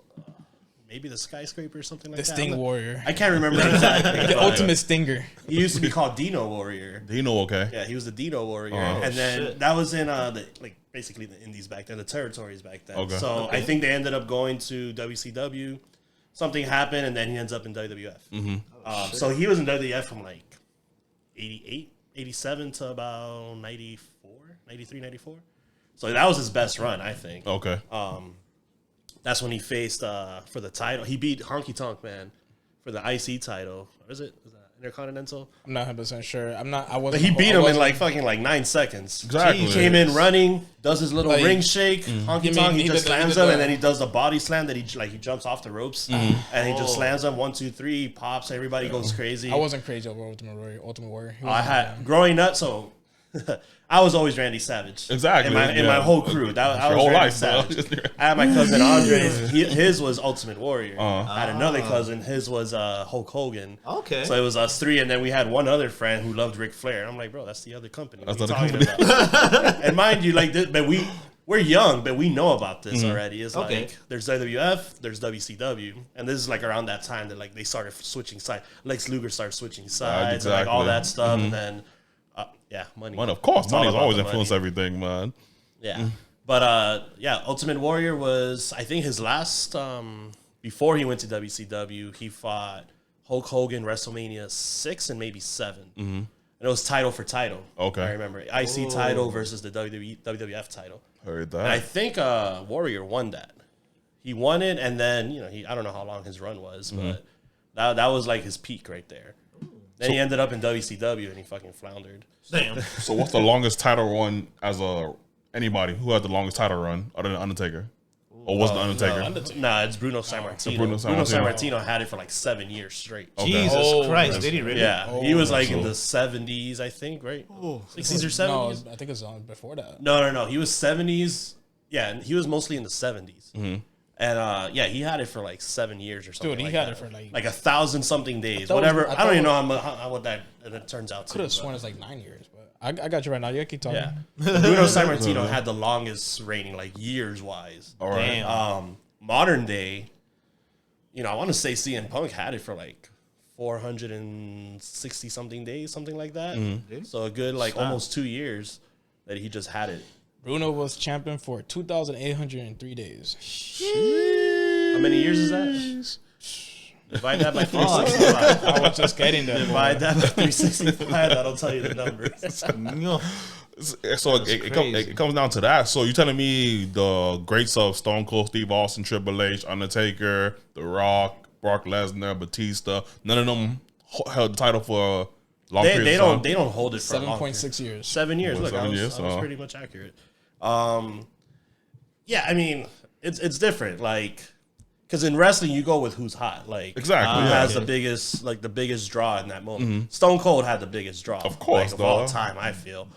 maybe the Skyscraper or something like The that. Sting Warrior. I can't remember exactly. The but ultimate stinger. He used to be called Dino Warrior. Do you know? Okay. Yeah, he was the Dino Warrior, Oh, and then shit. that was in basically the Indies back then, the territories back then. Okay. So I think they ended up going to WCW. Something happened, and then he ends up in WWF. So he was in WWF from like 88, 87 to about 94, 93, 94. So that was his best run, I think. Okay. That's when he faced for the title. He beat Honky Tonk Man for the IC title. What is it? Is that Intercontinental? I'm not 100% sure. I wasn't. But he beat him in like fucking like 9 seconds. Exactly. He came in running, does his little Like, ring shake, honky you tonk. mean He he just did the- slams he did him, the- and then he does the body slam that he jumps off the ropes, and he just slams him 1, 2, 3, pops. Everybody goes crazy. I wasn't crazy over Ultimate Warrior. He I wasn't had growing up, so I was always Randy Savage. Exactly, In my yeah. whole crew, I Your was whole Randy life, Savage. bro. I had my cousin Andres. His was Ultimate Warrior. I had Ah. another cousin. His was Hulk Hogan. Okay. So it was us three, and then we had one other friend who loved Ric Flair. I'm like, bro, that's the other company. What That's are you the talking about? And mind you, like, but we're young, but we know about this Mm-hmm. already. It's Okay. like there's WWF, there's WCW, and this is like around that time that like they started switching sides. Lex Luger started switching sides, and like all exactly. that stuff, and then money. Man, of course, It's all money has about always the influenced money. everything, man. Yeah. But Ultimate Warrior was, I think, his last before he went to WCW, he fought Hulk Hogan WrestleMania 6 and maybe 7. And it was title for title. Okay. I remember. IC title versus the WWF title. Heard And I that. think Warrior won that. He won it, and then, I don't know how long his run was, but that was like his peak right there. Then he ended up in WCW, and he fucking floundered. Damn. So what's the longest title run as anybody who had the longest title run other than Undertaker? Or was the Undertaker? Nah, it's Bruno Sammartino. Bruno Sammartino. Sammartino had it for like 7 years straight. Okay. Jesus Oh, Christ. Did he really? Yeah, he was like in so- the 70s, I think, right? 60s or No, 70s? I think it's before that. No. He was 70s. Yeah, and he was mostly in the 70s. And he had it for like 7 years or something. Dude, he like had that. it for like 1,000 something days. thought Whatever. I I don't even thought- know how what that turns out to. could have but- sworn it's like 9 years, but I got you right now. You keep talking. Yeah. Bruno Sammartino had the longest reigning, like years wise. All right. Damn. Modern day, I want to say CM Punk had it for like 460 something days, something like that. So a good like almost 2 years that he just had it. Bruno was champion for 2,803 days. How many years is that? Divide that by 365. I was just getting there. Divide that by 365. That'll tell you the numbers. So it comes down to that. So you telling me the greats of Stone Cold Steve Austin, Triple H, Undertaker, The Rock, Brock Lesnar, Batista, none of them held the title for a long period of time? They don't hold it for a long 7.6 years. 7 years. Look, 7 I years, was pretty much accurate. Yeah, I mean, it's different. Like, because in wrestling, you go with who's hot. Like, Exactly, who yeah. has the biggest draw in that moment. Stone Cold had the biggest draw, Of course, of all dog. time. I feel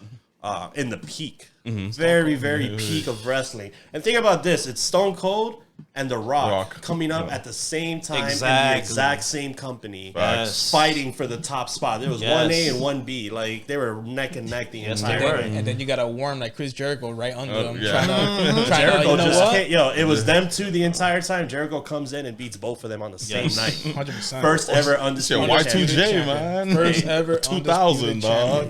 in the peak Very, very peak of wrestling. And think about this: it's Stone Cold and The Rock coming up at the same time in the exact same company, fighting for the top spot. There was 1A and 1B, like they were neck and neck the entire time. And then you got a worm like Chris Jericho right under them. Jericho just can't. It was them two the entire time. Jericho comes in and beats both of them on the same night. 100%. First ever undisputed Y2J, man. First ever 2000, dog.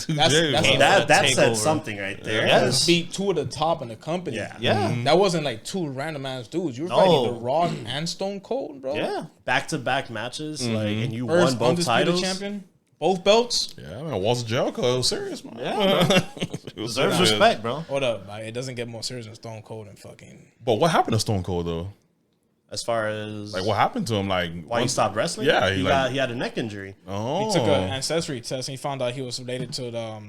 That said something right there. Yes. Beat two of the top in the company. Yeah. That wasn't like two random ass dudes. You were fighting The Rock and Stone Cold, bro. Yeah. Back-to-back matches, and you First won both titles. champion, both belts. Yeah, man, Walter Jericho, it was serious, man. Yeah, deserves respect, bro. Hold up, it doesn't get more serious than Stone Cold and fucking. But what happened to Stone Cold though? As far as Like, what happened to him? Like, why he stopped wrestling? Yeah, he had a neck injury. Oh, He took an ancestry test and he found out he was related to the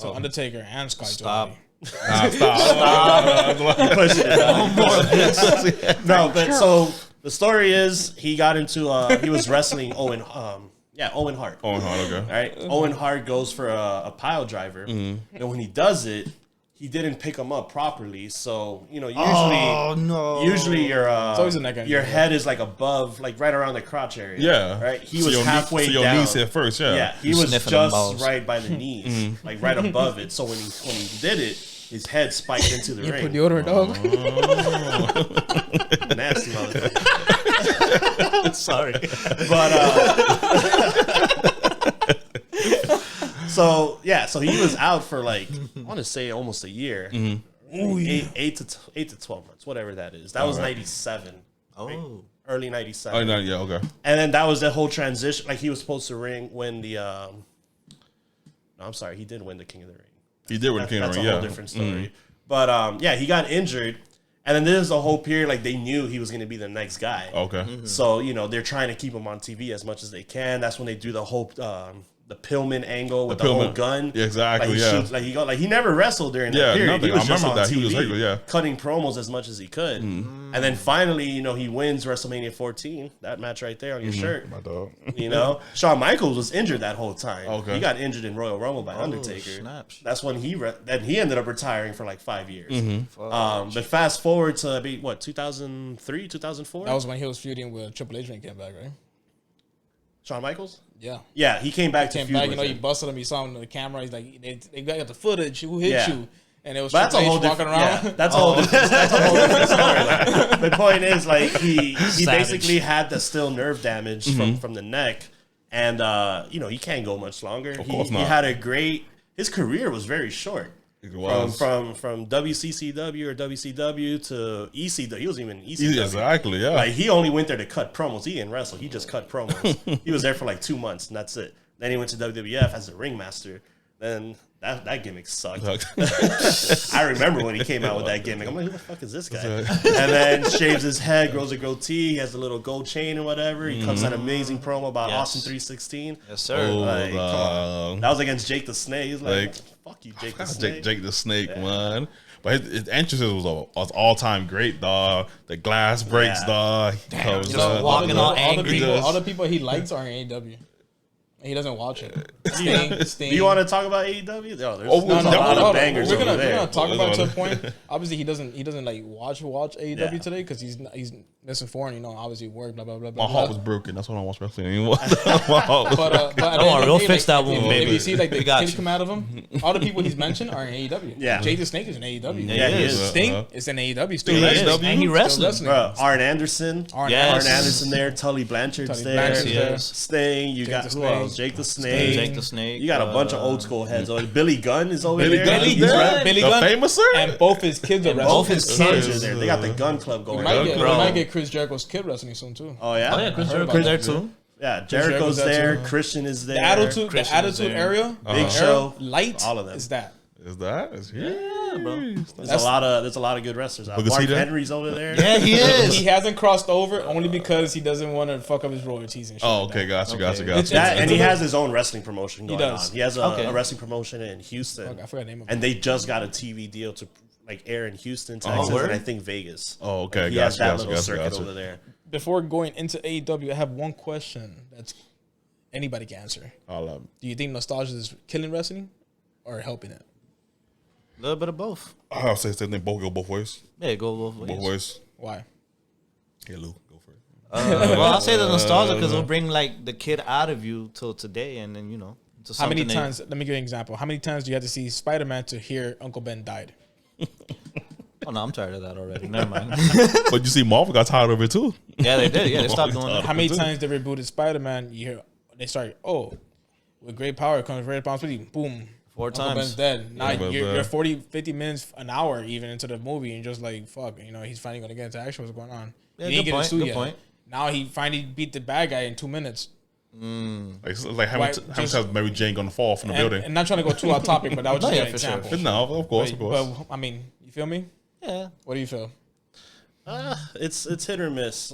Undertaker and Sky. Stop. Stop. No, but so the story is he got into he was wrestling Owen Hart. Owen Hart, okay. All right, Owen Hart goes for a pile driver, and when he does it, he didn't pick him up properly. So usually always a neck injury. your head is like above, like right around the crotch area. Yeah, right. He was halfway down. So your knees hit first. Yeah, he was just right by the knees, like right above it. So when he did it, his head spiked into the ring. Put deodorant, dog. Nasty motherfucker. Sorry, but so he was out for like I want to say almost a year, 8 to 12 months, whatever that is. That was 97. Oh, early 97. Oh, yeah, okay. And then that was the whole transition. Like he was supposed to win the. No, I'm sorry, he did win the King of the Ring. He did win the King of the Ring. That's a whole different story. But he got injured, and then there's a whole period like they knew he was going to be the next guy. Okay. So they're trying to keep him on TV as much as they can. That's when they do the whole the Pillman angle with the whole gun. Yeah, exactly. He never wrestled during that period. Nothing. He was just on that. TV, He was regular, cutting promos as much as he could. And then finally, he wins WrestleMania 14. That match right there on your shirt. My dog. Shawn Michaels was injured that whole time. Okay. He got injured in Royal Rumble by Undertaker. snaps. That's when he ended up retiring for like 5 years. But fast forward to 2003, 2004. That was when he was feuding with Triple H when he came back, right? Shawn Michaels? Yeah, he came back to feud with he him. busted him. He saw him on the camera. He's like, they got the footage. Who hit you? And it was But that's a whole walking different. around. Yeah, that's a whole different story. Like, the point is, like he basically had the still nerve damage from the neck, and he can't go much longer. Of course He not. had his career was very short. It was. From WCCW or WCW to ECW. He wasn't even ECW. Exactly, yeah. Like he only went there to cut promos. He didn't wrestle. He just cut promos. He was there for like 2 months and that's it. Then he went to WWF as a ringmaster. Then that gimmick sucked. I remember when he came out with that gimmick. I'm like, who the fuck is this guy? And then shaves his head, grows a goatee, he has a little gold chain or whatever. He cuts an amazing promo about Austin 316. Yes, sir. Like, come on. That was against Jake the Snake. He's like fuck you, Jake the Snake. Jake the Snake, man. But his entrances was all time great, dog. The glass breaks, dog. Just walking all angry. All the people he likes are in AEW. He doesn't watch it. Sting. Do you want to talk about AEW? No, there's No, a lot of bangers we're over gonna there. talk about it to a point. Obviously, he doesn't like watch AEW today because he's misinformed. Obviously work blah blah blah. My heart was broken. That's why I don't watch wrestling anymore. But Don't worry, we'll fix that one, If baby. you see like the We got kids you. come out of him, all the people he's mentioned are in AEW. Yeah. Jay the Snake is in AEW. Yeah, he is. Sting is in AEW. Still He wrestling. is. And he wrestling. Still Bro, Arn Anderson. Yes. Arn Anderson there. Tully Blanchard's Tully there. Blanchard's there. Sting. You Jake got the who Snake. else? Jake the Snake. Jake the Snake. You got a bunch of old school heads. Billy Gunn is over there. Gunn is He's there. right. Billy The Gunn famous sir? and both his kids are wrestling. Both his Kids kids. are there. They got the Gun Club We going. might get Chris Jericho's kid wrestling soon too. Oh yeah. Oh yeah, Chris I heard Jericho's about there that. too. Yeah, Jericho's Jericho's there there. too. Christian is there. The attitude Christian is there. area, Big Show, light, all of them. is that. Is that? Yeah, bro. There's a lot of good wrestlers out. But is Mark he there? Henry's over there. Yeah, he is. He hasn't crossed over only because he doesn't want to fuck up his royalties and shit. Oh, like okay, that. gotcha. That, and It's he a- has his own wrestling promotion going does. on. He has a Okay. wrestling promotion in Houston. Okay, I forgot the name of it. And they just got a TV deal to like air in Houston, Texas, word? and I think Vegas. Oh, okay, Like, he has gotcha, that little circuit gotcha. over there. Before going into AEW, I have one question that's anybody can answer. I'll, Do you think nostalgia is killing wrestling or helping it? A little bit of both. I'll say they both go both ways. Yeah, go both ways. Both ways. Why? Hey, Lou, go for it. Well, I'll say the nostalgia because it'll bring like the kid out of you till today, and then to How many something times? Let me give you an example. How many times do you have to see Spider-Man to hear Uncle Ben died? Oh no, I'm tired of that already. Never mind. But you see, Marvel got tired of it too. Yeah, they did. Yeah, they stopped doing that. How many times they rebooted Spider-Man? You hear they start, with great power comes great responsibility. Boom. 4 Uncle times. Ben's dead. Now Yeah, you're 40, 50 minutes, an hour even into the movie, and just like, fuck, he's finally going to get into action. What's going on? Yeah, He didn't good get his point, suit good yet. point. Now he finally beat the bad guy in 2 minutes. Like how many times Mary Jane gonna fall from the building? And not trying to go too off topic, but that was just yeah, an for sure. example. No, of course, But, I mean, you feel me? Yeah. What do you feel? It's hit or miss.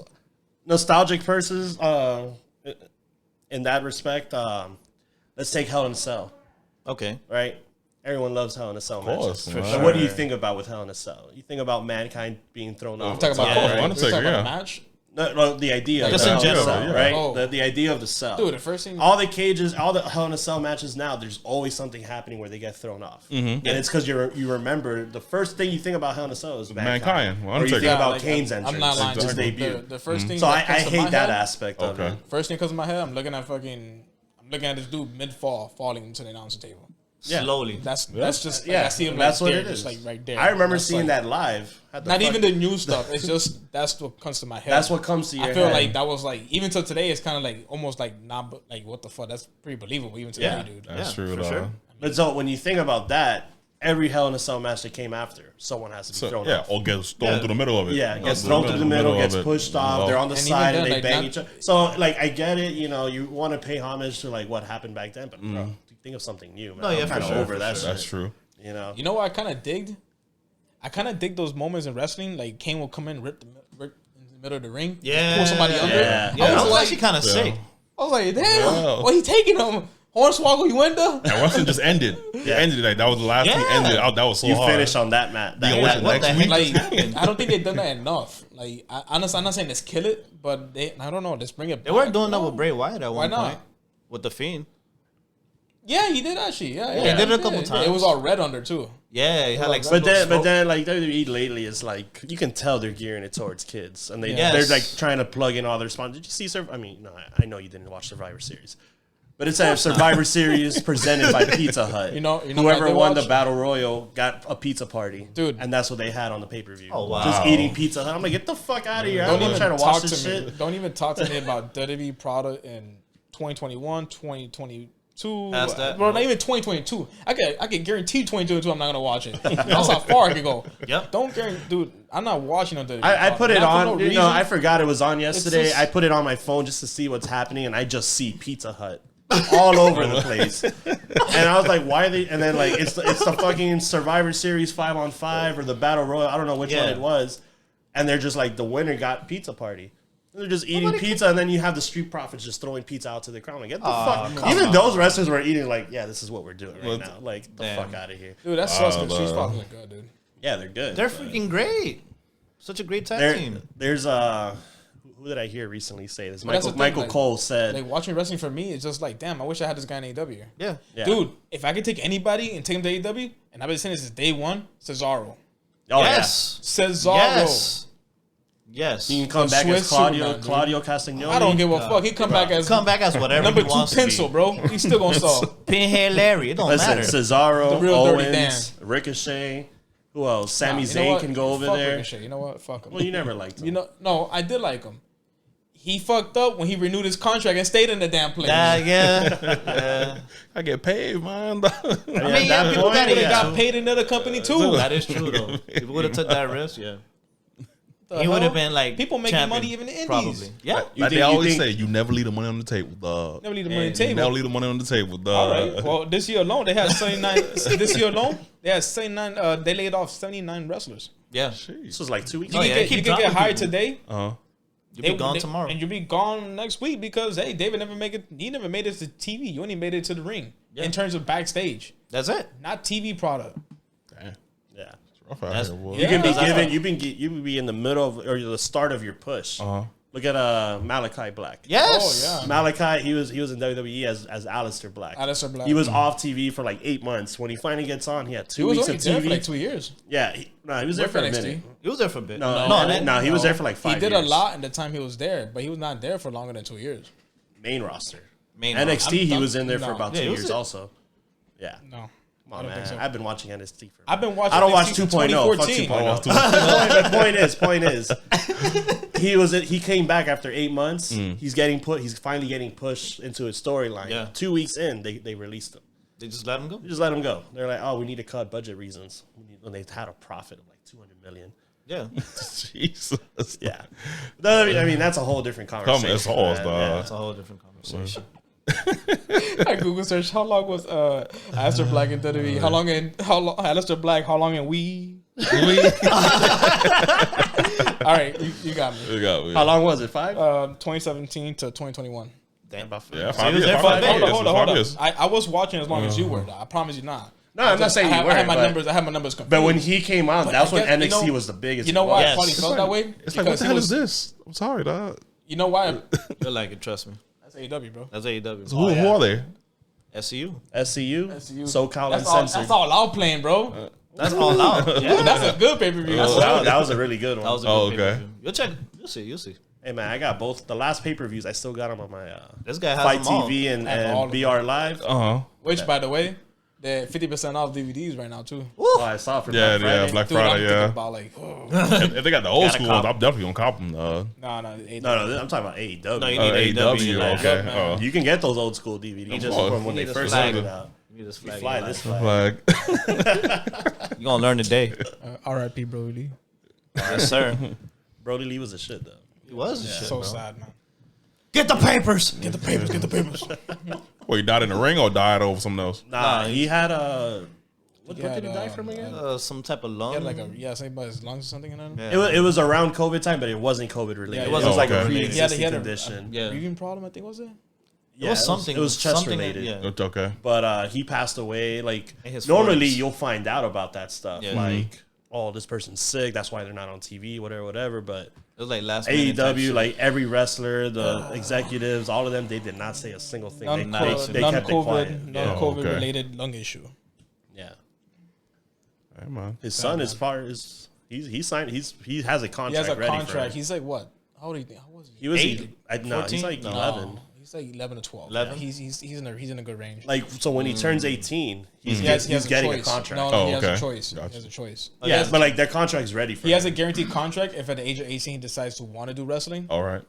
Nostalgic persons, in that respect, let's take Hell in a Cell, Okay. right? Everyone loves Hell in a Cell course, matches. for But sure. what do you think about with Hell in a Cell? You think about Mankind being thrown off. Talk about Yeah, We're Undertaker, talking about yeah. the match? No, the idea of Just the in Hell in a general, Cell, yeah. right? Oh. The idea of the cell. Dude, the first thing... All the cages, all the Hell in a Cell matches now, there's always something happening where they get thrown off. And it's because you remember the first thing you think about Hell in a Cell is Mankind. Well, Or you think Undertaker. about like, Kane's I'm entrance, not lying. his The, debut. the first thing So I that comes to my hate that head- aspect of Okay. it. First thing comes to my head, I'm looking at this dude mid-fall falling into the announce table. Yeah. Slowly. That's just Yeah, I see him that's like what there, it is. just like right there. I remember That's seeing like- that live. Not even the new stuff. It's just that's what comes to my head. That's what comes to your I feel head. like that was like even till today. It's kind of like almost like not like what the fuck. That's pretty believable even today, Yeah. dude. That's Yeah, true, for though. sure. But so when you think about that, every Hell in a Cell match that came after, someone has to be So, thrown yeah, off. or gets thrown through the middle of it. Yeah, gets Through thrown through the middle, of gets it. pushed off. Well, They're on the And side even and they then, bang like, each other. So, like, I get it. You want to pay homage to like what happened back then, but bro, think of something new, man. No, yeah, I'm for kind of sure, over for that. That's shit, true. You know, You know what I kind of digged? I kind of dig those moments in wrestling. Like Kane will come in, rip in the middle of the ring, Yeah. pull somebody under. Yeah. Yeah, I that was was like, actually kind of sick. I was like, damn, Yeah. what he taking him? Hornswoggle, you went there? And wrestling just ended. It ended like that was the last thing Yeah. ended. That was so you hard. finish on that mat. Yeah, That, What the heck? Like, I don't think they've done that enough. Like, honestly, I'm not saying let's kill it, but I don't know, let's bring it back. They weren't doing that with Bray Wyatt at one not? point. With the Fiend. Yeah, he did actually. Yeah, he did it a couple times. It was all red under, too. Yeah, he had like But then, smoke. like WWE lately is like you can tell they're gearing it towards kids, and Yes. they're like trying to plug in all their sponsors. Did you see? I mean, no, I know you didn't watch Survivor Series, but it's a Survivor Series presented by Pizza Hut. You know whoever what I did won the watch? battle royal got a pizza party, Dude. and that's what they had on the pay per view. Oh, wow. Just eating Pizza Hut. I'm like, get the fuck out of here! I'm not trying to watch this shit. Don't even talk to me about WWE product in 2021, 2022. Past that? Bro, not even 2022. I can guarantee 2022 I'm not gonna watch it. That's how far I can go. Yep. Don't guarantee, dude. I'm not watching on WWE. I put it Not for on. no you reason. know, I forgot it was on yesterday. just- I put it on my phone just to see what's happening, and I just see Pizza Hut all over the place. And I was like, "Why are they?" And then like, it's the fucking Survivor Series 5-on-5 or the Battle Royal. I don't know which one Yeah. it was. And they're just like, the winner got pizza party. And they're just eating pizza, and then you have the Street Profits just throwing pizza out to the crowd. Like, get the fuck. Even those wrestlers were eating like, yeah, this is what we're doing right now. Like, the fuck out of here. Dude, that sucks because Street Profits are good, dude. Yeah, they're good. They're but- freaking great. Such a great tag There, team. there's who did I hear recently say this? that's the thing, Michael like- Cole said, Like watching wrestling for me is just like, damn, I wish I had this guy in AEW. Yeah. Yeah. Dude, if I could take anybody and take him to AEW, and I've been saying this since day one, Cesaro. "Oh Yes. Cesaro. Yes. Yes. yeah, you can come The back as Swiss Superman, dude. Claudio Castagnoli." I don't give a fuck. He come back as Come back as whatever number he 2 wants pencil, to bro. He's still gonna stall. be. Pinhead Larry. It don't Listen, matter. Cesaro, The real Dirty Owens, Ricochet. Who else? Sami You know Zayn what? can go over Fuck there. Ricochet. You know what? Fuck him. Well, you never liked him. You know, no, I did like him. He fucked up when he renewed his contract and stayed in the damn place. Yeah. I get paid, man. I I mean, at yeah, that people point, got He would have yeah. got paid in another company too. That is true, though. If he would have took that risk, yeah. The He would hell? have been like People making champion, money even in the indies. Probably. Yeah. Like think- they you always think- say, you never leave the money on the table, dog. Never leave the money on the You table. never leave the money on the table, dog. All right. Well, this year alone, they had 79. This year alone, they had 79. They laid off 79 wrestlers. Yeah. This was like 2 weeks Oh, ago. yeah, You keep can get dropping hired people. today. You'll be gone tomorrow. and you'll be gone next week because hey, David never make it. He never made it to TV. You only made it to the ring in terms of backstage, That's it. not TV product. Damn. Yeah. Rough out That's- here, boy. You can be that's given. You can be in the middle of or the start of your push. Uh-huh. Look at Malachi Black. Yes. Oh, yeah. Malachi, he was in WWE as Aleister Black. Aleister Black. He was off TV for like 8 months. When he finally gets on, he had 2 He was weeks only of there TV. for like 2 years. Yeah, he was there With for a NXT. minute. He was there for a bit. No, he was there for like 5 He did years. a lot in the time he was there, but he was not there for longer than 2 years. Main roster. Main NXT, roster. he was in there for No. about Yeah, 2 he was years there. also. Yeah. No. Come on, I don't man. think so. I've been watching NXT for. I've been watching. I don't watch NXT 2.0. Fuck 2014. 2.0. The point is, he came back after 8 months. He's finally getting pushed into his storyline. Yeah. 2 weeks in, they released him. They just let him go. They just let him go. They're like, oh, we need to cut budget reasons. When they had a profit of like 200 million. Yeah. Jesus. Yeah. I mean, that's a whole different conversation. It's horse, man. dog. That's a whole different conversation. I Google search how long was Aleister Black in WWE? How long Aleister Black? How long in we? All right, you got me. You got me. How long was it? 5? 2017 to 2021. Damn. Yeah, So he was there for five a bit. years. Hold Five on. years. I was watching as long as you were. Though. I promise you not. No, I'm not saying you I weren't, had my but- numbers. I had my numbers confused. But when he came out, that's when I guess, NXT was the biggest. You know why Yes. I probably It's felt that way? It's like, what Because the he hell was- is this? I'm sorry, dog. You know why? You'll like it, trust me. That's AEW, bro. That's AEW. So who are they? SCU. SCU, SCU. SoCal That's all. Uncensored. That's all out playing, bro. That's all out. Yeah. That's a good pay per view. That was a really good one. That was a good Oh, okay. pay-per-view. You'll check. You'll see. Hey man, I got both the last pay-per-views. I still got them on my This guy has Fight them all. TV and, I have all and of BR Live. Which, by the way, they're 50% off DVDs right now too. Oh, I saw it for Yeah, Black Friday. yeah, Black Dude, I'm Friday, thinking yeah. about like, oh. If they got the old Gotta school cop. ones, I'm definitely gonna cop them. no, No, I'm talking about AEW. No, you need AEW. AEW, okay. man. You can get those old school DVDs just- from when you they just first flag started it. out. You just You flag fly it. this flag. Like, You're gonna learn today. R.I.P. Brody. Yes, sir. Brody Lee was a shit though. He was a shit, So bro. sad, man. Get the papers. Get the papers. Get the papers. well, he died in the ring or died over something else? Nah, he had a. What had, did he die from again? Some type of lung. He had like something about his lungs or something in there. Yeah. It was around COVID time, but it wasn't COVID related. Yeah, it was oh, like a okay. pre-existing He had a- condition. Yeah. Breathing problem, I think, was it? Yeah, It was something. It was chest something, related. Yeah. It's okay. But he passed away. Like In his normally, 40s. you'll find out about that stuff. Yeah. Like, oh, this person's sick. That's why they're not on TV. Whatever. But It was like last minute type AEW, shit. like every wrestler, the executives, all of them, they did not say a single thing. They kept it Non-COVID, quiet. Yeah. non-COVID okay. related lung issue. Yeah. Hey, man. His son is he signed. He has a He contract. has a ready For contract. him. He's like what? How old do you think? How was he? He was 8? no, he's 14? like No. 11. He's like 11 to 12. 11? He's in a good range. Like so, when he turns 18, he's, he has getting a choice. contract. No, Oh, he has okay. a choice. Gotcha. He has a choice. Yeah, but like their contract's ready for He him. has a guaranteed contract. If at the age of 18 he decides to want to do wrestling, All right.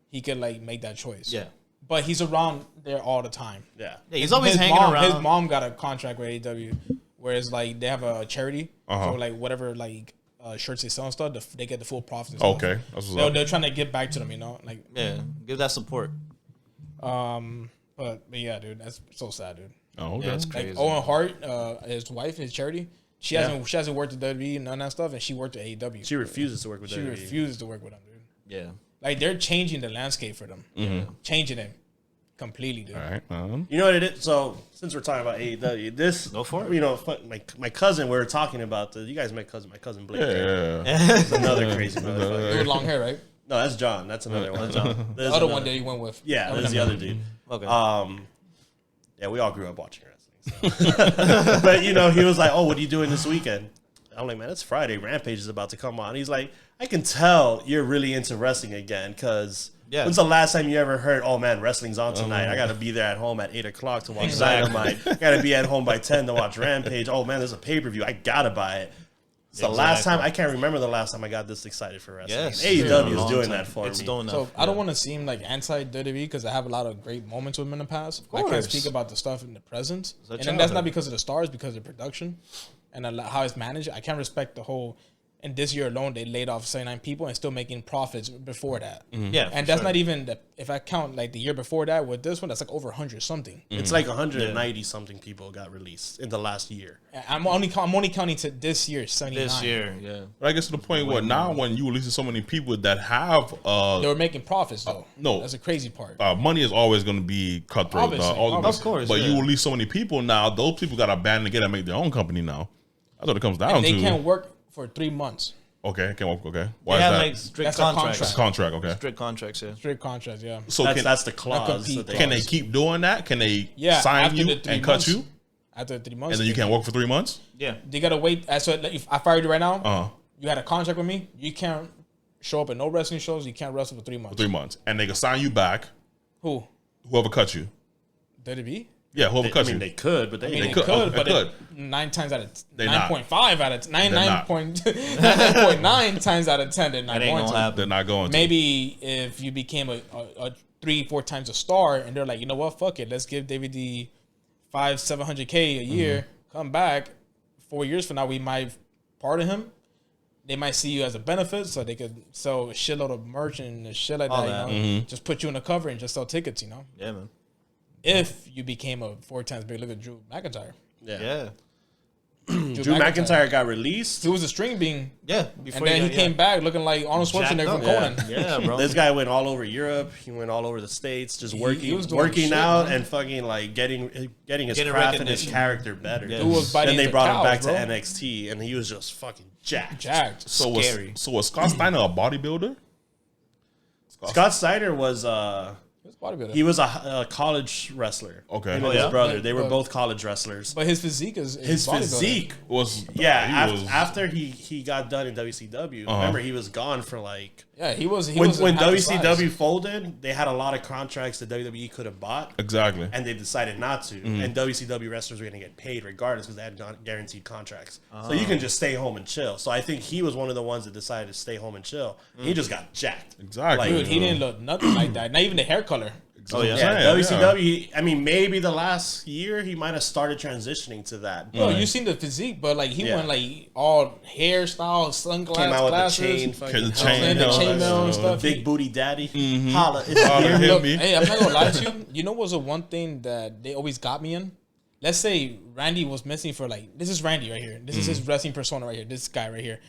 he could like make that choice. Yeah. But he's around there all the time. Yeah. Yeah, he's always hanging mom, around. His mom got a contract with AEW, whereas like they have a charity, so like whatever like shirts they sell and stuff, they get the full profits. And stuff. Okay. That's what's up. They're trying to give back to them, you know, like. Yeah, give that support. But yeah, dude, that's so sad, dude. Oh, okay. Yeah, it's Like crazy. Owen Hart, his wife, his charity, she hasn't worked at WWE and none of that stuff, and she worked at AEW. She refuses to work with She WWE. refuses to work with them, dude. Yeah. Like they're changing the landscape for them, changing it completely, dude. All right. You know what it is? So since we're talking about AEW, this Go for it. You know, my cousin. We were talking about you guys met my cousin Blake. Yeah. That's another crazy motherfucker. They with long hair, right? No, that's John. That's another one. The other one that you went with. Yeah, I there's the remember. other dude. Okay. Yeah, we all grew up watching wrestling. So. But you know, he was like, "Oh, what are you doing this weekend?" I'm like, "Man, it's Friday. Rampage is about to come on." He's like, "I can tell you're really into wrestling again, because Yeah. when's the last time you ever heard, oh man, wrestling's on tonight? I got to be there at home at 8 o'clock to watch Exactly. Dynamite. I got to be at home by 10 to watch Rampage. Oh man, there's a pay per view. I gotta buy it." It's the last time. I can't remember the last time I got this excited for wrestling. Yes. And AEW Yeah, is long doing time. that for It's me. doing that. So I don't want to seem like anti-WWE because I have a lot of great moments with them in the past. I can't course. speak about the stuff in the present, a and then that's not childhood. because of the stars, because of the production and how it's managed. I can't respect the whole. And this year alone, they laid off 79 people and still making profits before that. Yeah, And for that's sure. not even if I count like the year before that with this one, that's like over 100 something. It's like 190 something people got released in the last year. I'm only counting to this year 79. This year, yeah. But I guess to the point where now when you release so many people that have They were making profits though. no. That's a crazy part. money is always going to be cutthroat. Obviously, Always. of course, But yeah. you release so many people now, those people got to band together and make their own company now. That's what it comes down They to. can't work for 3 months. Okay, can't work. Okay, They why is have that? like strict That's a contracts. contract. Contract. Okay. Strict contracts, yeah. Strict contracts, yeah. So That's the clause. compete That they can they keep doing that? Can they Yeah, sign after you the 3 and cut months. you, After 3 months, and then you can't work for 3 months? Yeah. They gotta wait. So if I fired you right now, Uh, you had a contract with me. You can't show up at no wrestling shows. You can't wrestle for 3 months. 3 months, and they can sign you back. Who? Whoever cut you. WWE? Yeah, whoever I cut mean, you. they could, but I mean, they could. could, They but could. 9 times out of They not. 9.5 out of 9 not. 9.9 times out of 10, they're not That ain't going gonna to. happen. They're not going to. Maybe if you became a 3-4 times a star, and they're like, you know what, fuck it, let's give DVD 700K a year. Come back 4 years from now, we might pardon him. They might see you as a benefit, so they could sell a shitload of merch and shit like All that. that. You know? Just put you in the cover and just sell tickets. You know, Yeah, man. if you became a 4 times big, look at Drew McIntyre. Yeah. Drew McIntyre got released. He was a string being, Yeah. and then he came back looking like Arnold Jacked Schwarzenegger up. from Conan. Yeah, bro. This guy went all over Europe. He went all over the States, just he was doing working shit, out man. and fucking like getting his Getting craft and his recognition. character better. Yeah. Who was biting Then they into brought him cows, back bro. to NXT, and he was just fucking jacked. Jacked. So Scary. was Scott Steiner a bodybuilder? Scott Steiner was He was a bodybuilder. he was a college wrestler. Okay. Him Oh, and his yeah? brother. They were But- both college wrestlers. But his physique is His bodybuilder. physique, Was yeah. he was- After he got done in WCW, remember he was gone for like. Yeah, he was. He When was WCW WCW. folded, they had a lot of contracts that WWE could have bought, exactly. and they decided not to. And WCW wrestlers were going to get paid regardless because they had guaranteed contracts. So you can just stay home and chill. So I think he was one of the ones that decided to stay home and chill. He just got jacked. Exactly. Dude, he didn't look nothing like that. Not even the hair color. Oh yeah. Yeah, WCW. I mean, maybe the last year he might have started transitioning to that. Bro, But you seen the physique, but like he Yeah. went like all hairstyle, sunglasses, came out with glasses, the chain, fucking The chain, the all chainmail that and stuff. stuff. big booty daddy. Holla, if Holla, you hear me. hit Look, me. hey, I'm not gonna lie to you. You know what's the one thing that they always got me in? Let's say Randy was missing for like, this is Randy right here. This is his wrestling persona right here. This guy right here.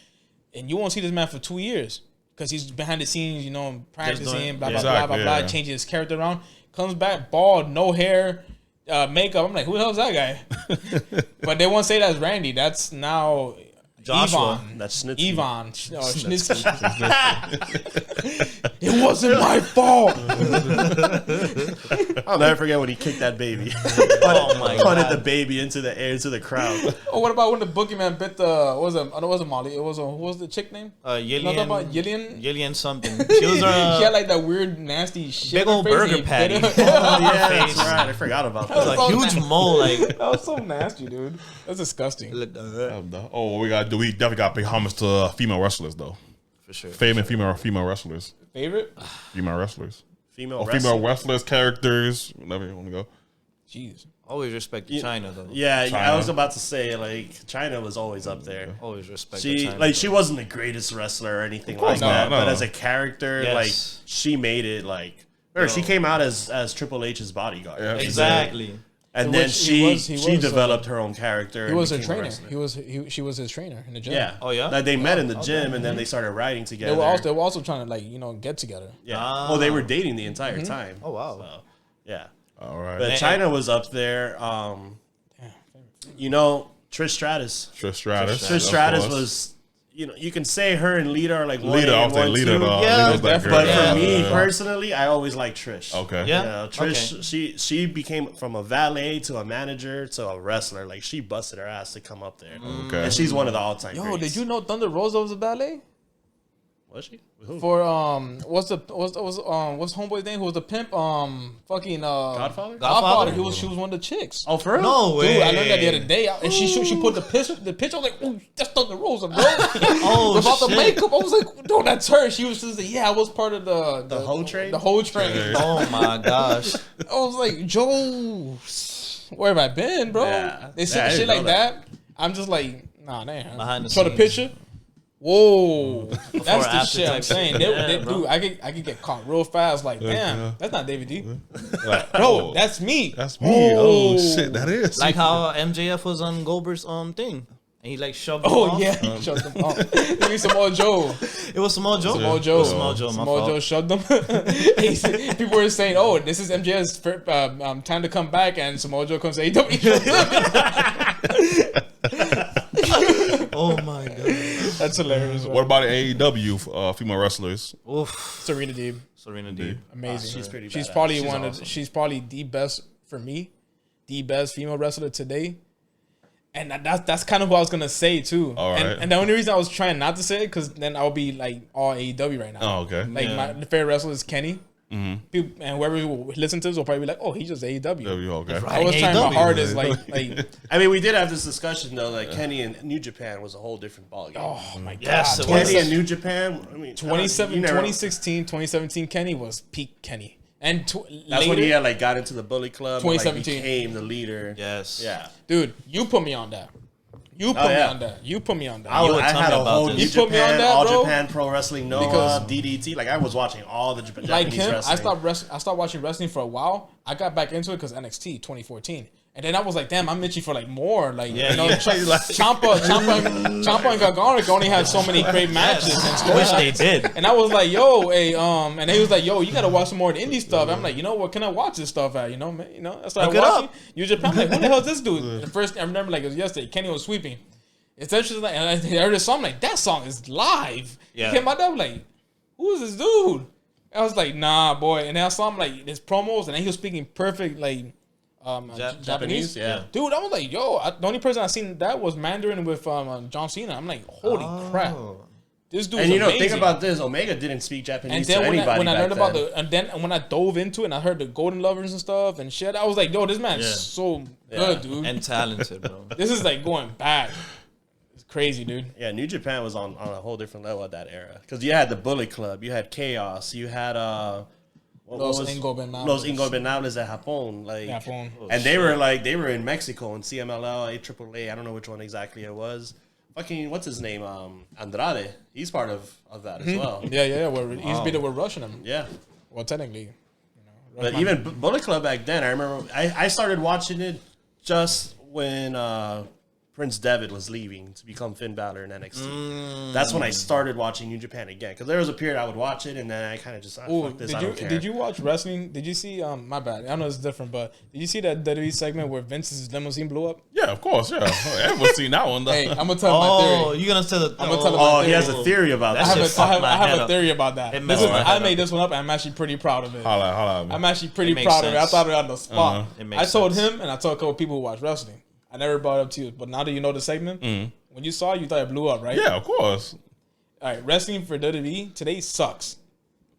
And you won't see this man for 2 years because he's behind the scenes, you know, practicing, doing- blah, blah, Exactly, blah, blah, blah, yeah. changing his character around. Comes back bald, no hair, makeup. I'm like, who the hell is that guy? But they won't say that's Randy. That's now Joshua. Yvonne. That's Schnitzy. Yvonne. Schnitzy. It wasn't my fault. I'll never forget when he kicked that baby. Oh my Punted God. the baby into the air, into the crowd. Oh, what about when the boogeyman bit the? What was it? It wasn't Molly. It was who was the chick name? Yillian. About Yillian. Yillian something. She was She had like that weird, nasty shit. big on old her face burger and he patty. bit it. Oh, yeah, face. that's right. I forgot about That was that. so a huge nasty. mole. Like, That was so nasty, dude. That's disgusting. Oh, what we got to do? We definitely got to pay homage to female wrestlers though. for sure. Famous female wrestlers. Favorite? Female wrestlers. Female Or wrestler. female wrestlers, characters, whatever you want to go. Jeez. Always respect China though. Yeah, China. I was about to say like China was always up there. Always respect She China. like she wasn't the greatest wrestler or anything like not, that, no. but as a character, Yes. like she made it. Like, or she came out as Triple H's bodyguard. Yeah. Exactly. And He then was- she he was, developed her own character. He and was a became trainer. wrestler. She was his trainer in the gym. Yeah. Oh, yeah? Like they met in the gym, and then they started riding They together. were also trying to like get together. yeah. Ah. Well, they were dating the entire time. Oh wow. So, yeah. All right. But China was up there. You know, Trish Stratus. Trish Stratus. Trish of Stratus course. was, you know, you can say her and Lita are like Lita. I was like Lita. two. Lita was that girl. But Yeah. for me personally, I always like Trish. Okay. Yeah. You know, Trish, she became from a valet to a manager to a wrestler. Like she busted her ass to come up there, Okay. and she's one of the all-time. Yo, greats. did you know Thunder Rosa was a ballet? Was she? Who? For what's homeboy's name? Who was the pimp? Fucking Godfather? Godfather. She was one of the chicks. Oh, for real? No way. Dude, I learned that the other day, and she put the picture. I was like, "Oh, that's Thunder Rosa, bro." Oh Without the shit. makeup, I was like, "No, that's her." She was just like, "Yeah, I was part of the whole train? The whole train." Oh my gosh. I was like, "Joe, where have I been, bro?" Yeah. They Yeah, say I shit didn't like know that. I'm just like, nah, damn. Behind the Show the scenes. picture. Whoa, that's the after shit I'm type saying. shit. Yeah, bro. Dude, I could get caught real fast. Like, damn, that's not David D. Like, Bro, oh, that's me. that's me. Oh shit, that is. Like how MJF was on Goldberg's thing. And he like shoved him Oh off. yeah, he shoved them off. Give me some more Joe. It was Samoa Joe. Samoa Joe. It was Samoa Joe, my Samoa fault. Joe shoved them. He said- people were saying, "Oh, this is MJF's time to come back," and Samoa Joe comes to AEW. Oh my god. That's hilarious. What about AEW female wrestlers? Oof. Serena Deeb? Serena Deeb. Amazing. She's pretty She's badass. probably She's one awesome. of. She's probably the best for me, the best female wrestler today. And that's kind of what I was gonna say too. All right. And the only reason I was trying not to say it because then I'll be like all AEW right now. Oh, okay. Like the favorite wrestler is Kenny. People, and whoever will listen to this will probably be like, "Oh, he's just AEW." Okay. I was trying my AEW. hardest, like. I mean, we did have this discussion though. Like Kenny and New Japan was a whole different ballgame. Oh my Yes, god! it was. Kenny and New Japan. I mean, 2016, 2017, Kenny was peak Kenny, and That's later, when he had like got into the Bully Club. 2017. And, like, became the leader. Yes. Yeah. dude, you put me on that. You put me on that. You put me on that. I would had tell me a about whole this. New You put me on Japan, that, All bro? Japan Pro Wrestling, Noah, Because- DDT. Like I was watching all the Japanese Like him, wrestling. I stopped watching wrestling for a while. I got back into it because NXT 2014. And then I was like, damn, I'm itchy for like more. Like, Yeah, you know, yeah. Ciampa and Gargano only had so many great matches and Wish stories. they did. And I was like, yo, hey, and he was like, yo, you gotta watch some more of the indie stuff. I'm like, you know, what can I watch this stuff at? You know, man, I started Look it watching up. New Japan. I'm like, who the hell is this dude? At first, I remember like it was yesterday. Kenny was sweeping. It's interesting, like, and I heard this song. I'm like, that song is live. Yeah. He came out there, I'm like, who is this dude? I was like, nah, boy. And then I saw him like his promos, and then he was speaking perfect like Japanese. Yeah. Dude, I was like, yo, the only person I seen that was Mandarin with John Cena. I'm like, holy crap, this dude. And you know, amazing. think about this: Omega didn't speak And Japanese then to anybody. when I back learned about then. and then when I dove into it and I heard the Golden Lovers and stuff and shit, I was like, yo, this man's Yeah. so good, dude. And talented, bro. This is like going back. It's crazy, dude. Yeah, New Japan was on a whole different level at that era because you had the Bullet Club, you had Chaos, you had Los Ingobernables. Los Ingobernables at Japón, like, Japón. and they were in Mexico in CMLL, AAA. I don't know which one exactly it was. Fucking what's his name? Andrade. He's part of that as well. Yeah. He's been with rushing him. Yeah. Well, technically, But even Bullet Club back then, I remember I started watching it just when Prince Devitt was leaving to become Finn Balor in NXT. That's when I started watching New Japan again because there was a period I would watch it and then I kind of just Ooh, fuck this, I don't care. did you watch wrestling? Did you see? My bad. I know it's different, but did you see that WWE segment where Vince's limousine blew up? Yeah, of course. Yeah, everyone's seen that one. Though. Hey, I'm gonna tell my Oh, theory. you're gonna tell the. I'm gonna tell him Oh, my he has theory. a theory about That that. shit fucked my I have head a up. theory about that. It messed my head I up. made this one up, and I'm actually pretty proud of it. Holla. I'm actually pretty It makes proud of it. I sense. thought of it on the spot. Uh-huh. It makes I told sense. him, and I told a couple people who watch wrestling. I never brought it up to you, but now that you know the segment, when you saw it, you thought it blew up, right? Yeah, of course. All right, wrestling for WWE today sucks.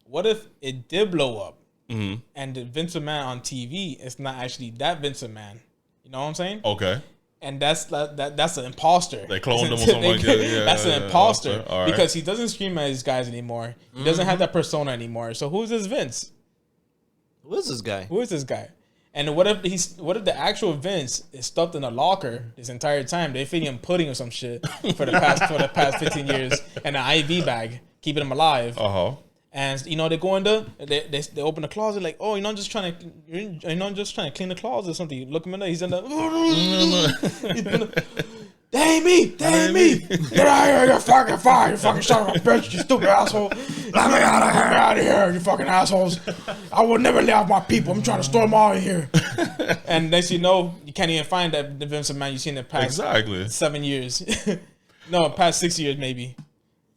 What if it did blow up, and the Vince McMahon on TV is not actually that Vince McMahon? You know what I'm saying? Okay. And that's an imposter. They cloned him or something like that. Yeah, that's an yeah, imposter okay, all right. because he doesn't scream at his guys anymore. He doesn't have that persona anymore. So who's this Vince? Who is this guy? Who is this guy? And what if the actual Vince is stuffed in a locker this entire time? They feed him pudding or some shit for the past 15 years and an IV bag, keeping him alive. And they go in there, they open the closet like, oh, I'm just trying to clean the closet or something. You look him in there, he's in the Dang me! Get out of here, you fucking fire, you fucking son of a bitch, you stupid asshole. Let me out of here, you fucking assholes. I will never lay off my people. I'm trying to storm all in here. And next you know, you can't even find that the Vince McMahon you've seen in the past 7 years. No, past 6 years maybe.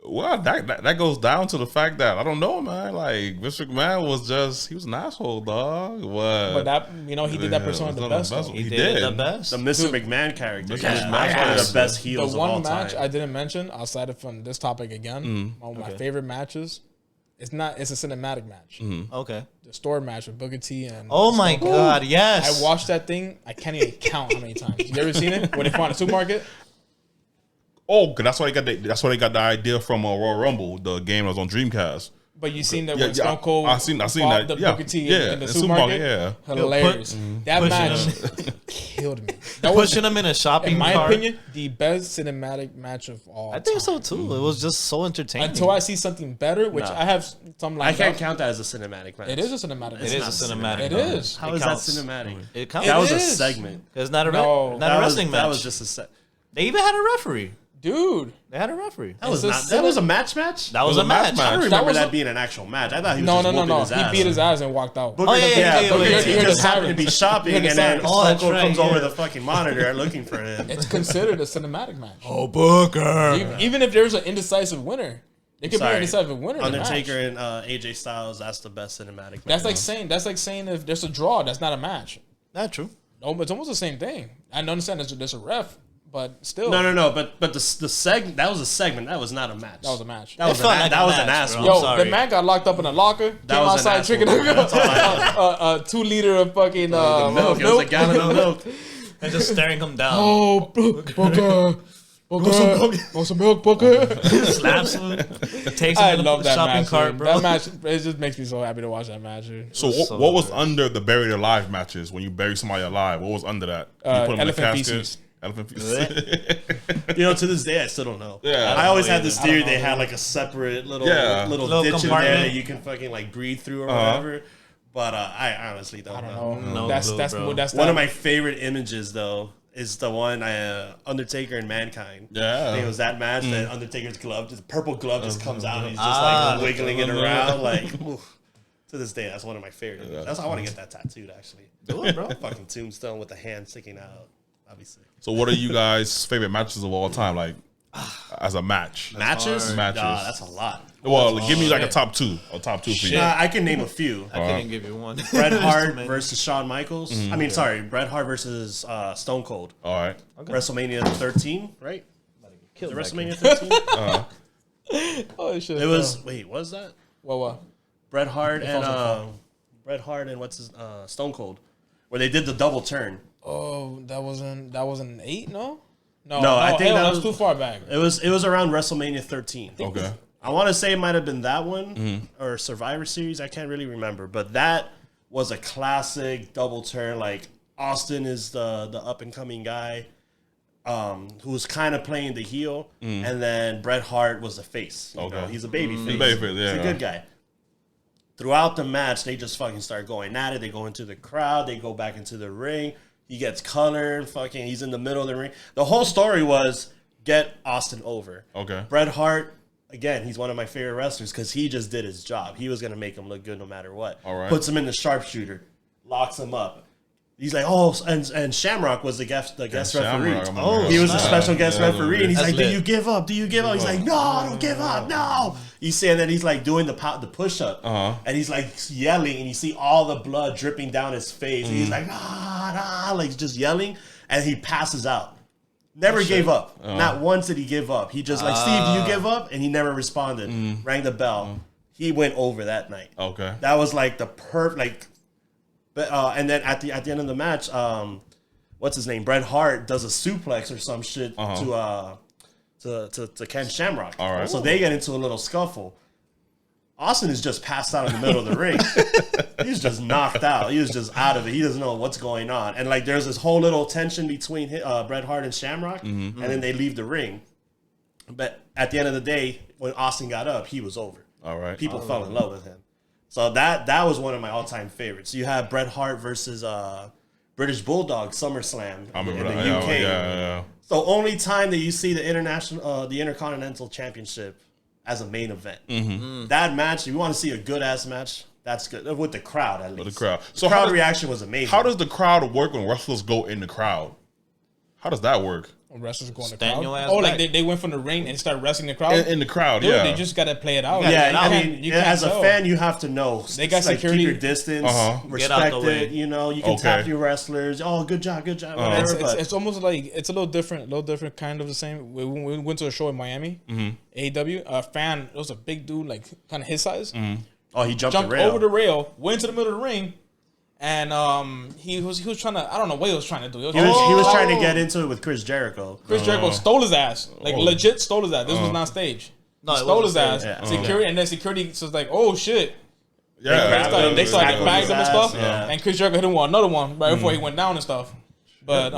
Well, that goes down to the fact that I don't know, man. Like Vince McMahon he was an asshole, dog. What? But that he did that persona the best. Though. He did it the best. The Mr. McMahon character. Mr. He's McMahon one of is the best heels The of all one match time. I didn't mention outside of from this topic again, one of my favorite matches. It's a cinematic match. Okay. The story match with Booker T and Oh my God! Yes. I watched that thing. I can't even count how many times. You ever seen it? When they found a supermarket? Oh, cause that's why they got the idea from Royal Rumble, the game that was on Dreamcast. But you seen that Yeah, when Stone Cold I seen fought that. the Yeah, Booker T yeah, in the the supermarket? supermarket, yeah. Hilarious. That pushing match killed me. That was, Pushing him in a shopping in my cart. opinion, the best cinematic match of all I think time. so too. It was just so entertaining. Until I see something better, which I have some I like can't count that as a cinematic match. It is a cinematic. It is a cinematic. It bro. is. How It is counts. that cinematic? It counts. That was a is. segment. It's not a No. not a wrestling match. That was just a set. They even had a referee. Dude, They had a referee. That was It's that was a match. That was a match. I don't That remember was that a- being an actual match. I thought he was no, just whooping his He ass. beat his ass and walked out. Booker, Oh, yeah, Booker yeah, T yeah. just Yeah. happened to be shopping, Yeah. and then Oh, Stone that's Cold right, comes over yeah. the fucking monitor looking for him. It's considered a cinematic match. Oh, Booker. Even if there's an indecisive winner, it could be an Sorry. indecisive winner. in the Undertaker match. and AJ Styles, that's the best cinematic match. That's like saying if there's a draw, that's not a match. That's true. No, but it's almost the same thing. I understand there's a ref, but still, No. But the segment, that was a segment. That was not a match. that was a match. That was It felt an like that a was an match, ass. bro. whoop. Yo, sorry. the man got locked up in a locker. That Came was an outside ass drinking whooping. That's all I 2 liter of fucking milk. It was a gallon of milk. And just staring him down. Oh, Booker. Want some milk, Booker? Slaps him. Takes him I to the love that shopping match. cart, Dude. bro. That match, it just makes me so happy to watch that match. Dude. So So what was good. under the buried alive matches when you bury somebody alive? What was under that? You put 'em in the elephant casket? feces. Elephant feces. You know, to this day, I still don't know. Yeah. I always had either. this I don't theory know they either. had like a separate little Little ditch in there compartment. that you can fucking like breathe through or whatever. But I honestly don't, I don't know. know. No that's clue, that's bro. that's One that- of my favorite images though is the one Undertaker and Mankind. Yeah. I think it was that match that Undertaker's glove, just purple glove, just comes out and he's just Ah, like wiggling it around. Like oof. To this day, that's one of my favorite. Images. That's I want to get that tattooed actually. Do it, bro. Fucking tombstone with the hand sticking out. Obviously. So what are you guys' favorite matches of all time? Like as a match? Matches? hard. Matches. Nah, that's a lot. Well, give me like a top two for you. Nah, I can name a few. I couldn't give you one. Bret Hart many. versus Shawn Michaels. I mean, sorry, Bret Hart versus Stone Cold. All right. WrestleMania 13, right? Killed The that WrestleMania kid. 13. Oh shit! It was wait, what was that? what? Bret Hart and phone's what's his Stone Cold, where they did the double turn. Oh, that wasn't 8. No, I think that was was too far back. It was around WrestleMania 13. Okay. I want to say it might have been that one or Survivor Series. I can't really remember, but that was a classic double turn. Like Austin is the up and coming guy, who was kind of playing the heel, and then Bret Hart was the face. You know, he's a baby face. Babyface, yeah. He's a good guy. Throughout the match, they just fucking start going at it. They go into the crowd. They go back into the ring. He gets colored. Fucking, he's in the middle of the ring. The whole story was get Austin over. Okay. Bret Hart, again, he's one of my favorite wrestlers because he just did his job. He was gonna make him look good no matter what. All right. Puts him in the sharpshooter, locks him up. He's like, oh, and Shamrock was the guest referee. Shamrock, I'm a He was a man. special guest Yeah, referee, and he's That's like, "Do lit. you give up? Do you give up?" He's like, "No, I don't give up. No." You see, and then he's like doing the push up, and he's like yelling, and you see all the blood dripping down his face, and he's like, "Ah, like just yelling," and he passes out. Never gave up. Not once did he give up. He just like, "Steve, do you give up?" And he never responded. Rang the bell. He went over that night. Okay. That was like the perfect. But and then at the end of the match, what's his name? Bret Hart does a suplex or some shit to Ken Shamrock. All right. So they get into a little scuffle. Austin is just passed out in the middle of the ring. He's just knocked out. He was just out of it. He doesn't know what's going on. And like there's this whole little tension between Bret Hart and Shamrock, and then they leave the ring. But at the end of the day, when Austin got up, he was over. All right. People fell in love with him. So that was one of my all-time favorites. You have Bret Hart versus British Bulldog SummerSlam I remember in the that. UK. Yeah. So only time that you see the Intercontinental Championship as a main event. That match, if you want to see a good-ass match, that's good. With the crowd, at least. With the crowd. The So crowd how does- reaction was amazing. How does the crowd work when wrestlers go in the crowd? How does that work? Wrestlers going to Stand crowd. your ass Oh, like back. they went from the ring and started wrestling the crowd. In the crowd, Dude, yeah. they just gotta play it out. Yeah, You I can't- mean, you can't as a tell. fan, you have to know. They got like, security. Keep your distance. Get out Respect the way. it. You know, you can Okay. tap your wrestlers. Oh, good job, whatever. It's almost like it's a little different, kind of the same. We went to a show in Miami, AEW. A fan, it was a big dude, like kind of his size, Oh, he jumped jumped the rail. over the rail, went to the middle of the ring, and he was trying to, I don't know what he was trying to do. He was trying to get into it with Chris Jericho. Chris Jericho stole his ass, like legit stole his ass. This was not staged. No, He it stole his wasn't ass. staged. Yeah. Security, and then security was like, "Oh shit!" Yeah. They started Tackle bagged his him and ass, stuff, yeah. and Chris Jericho hit him with another one right before he went down and stuff. But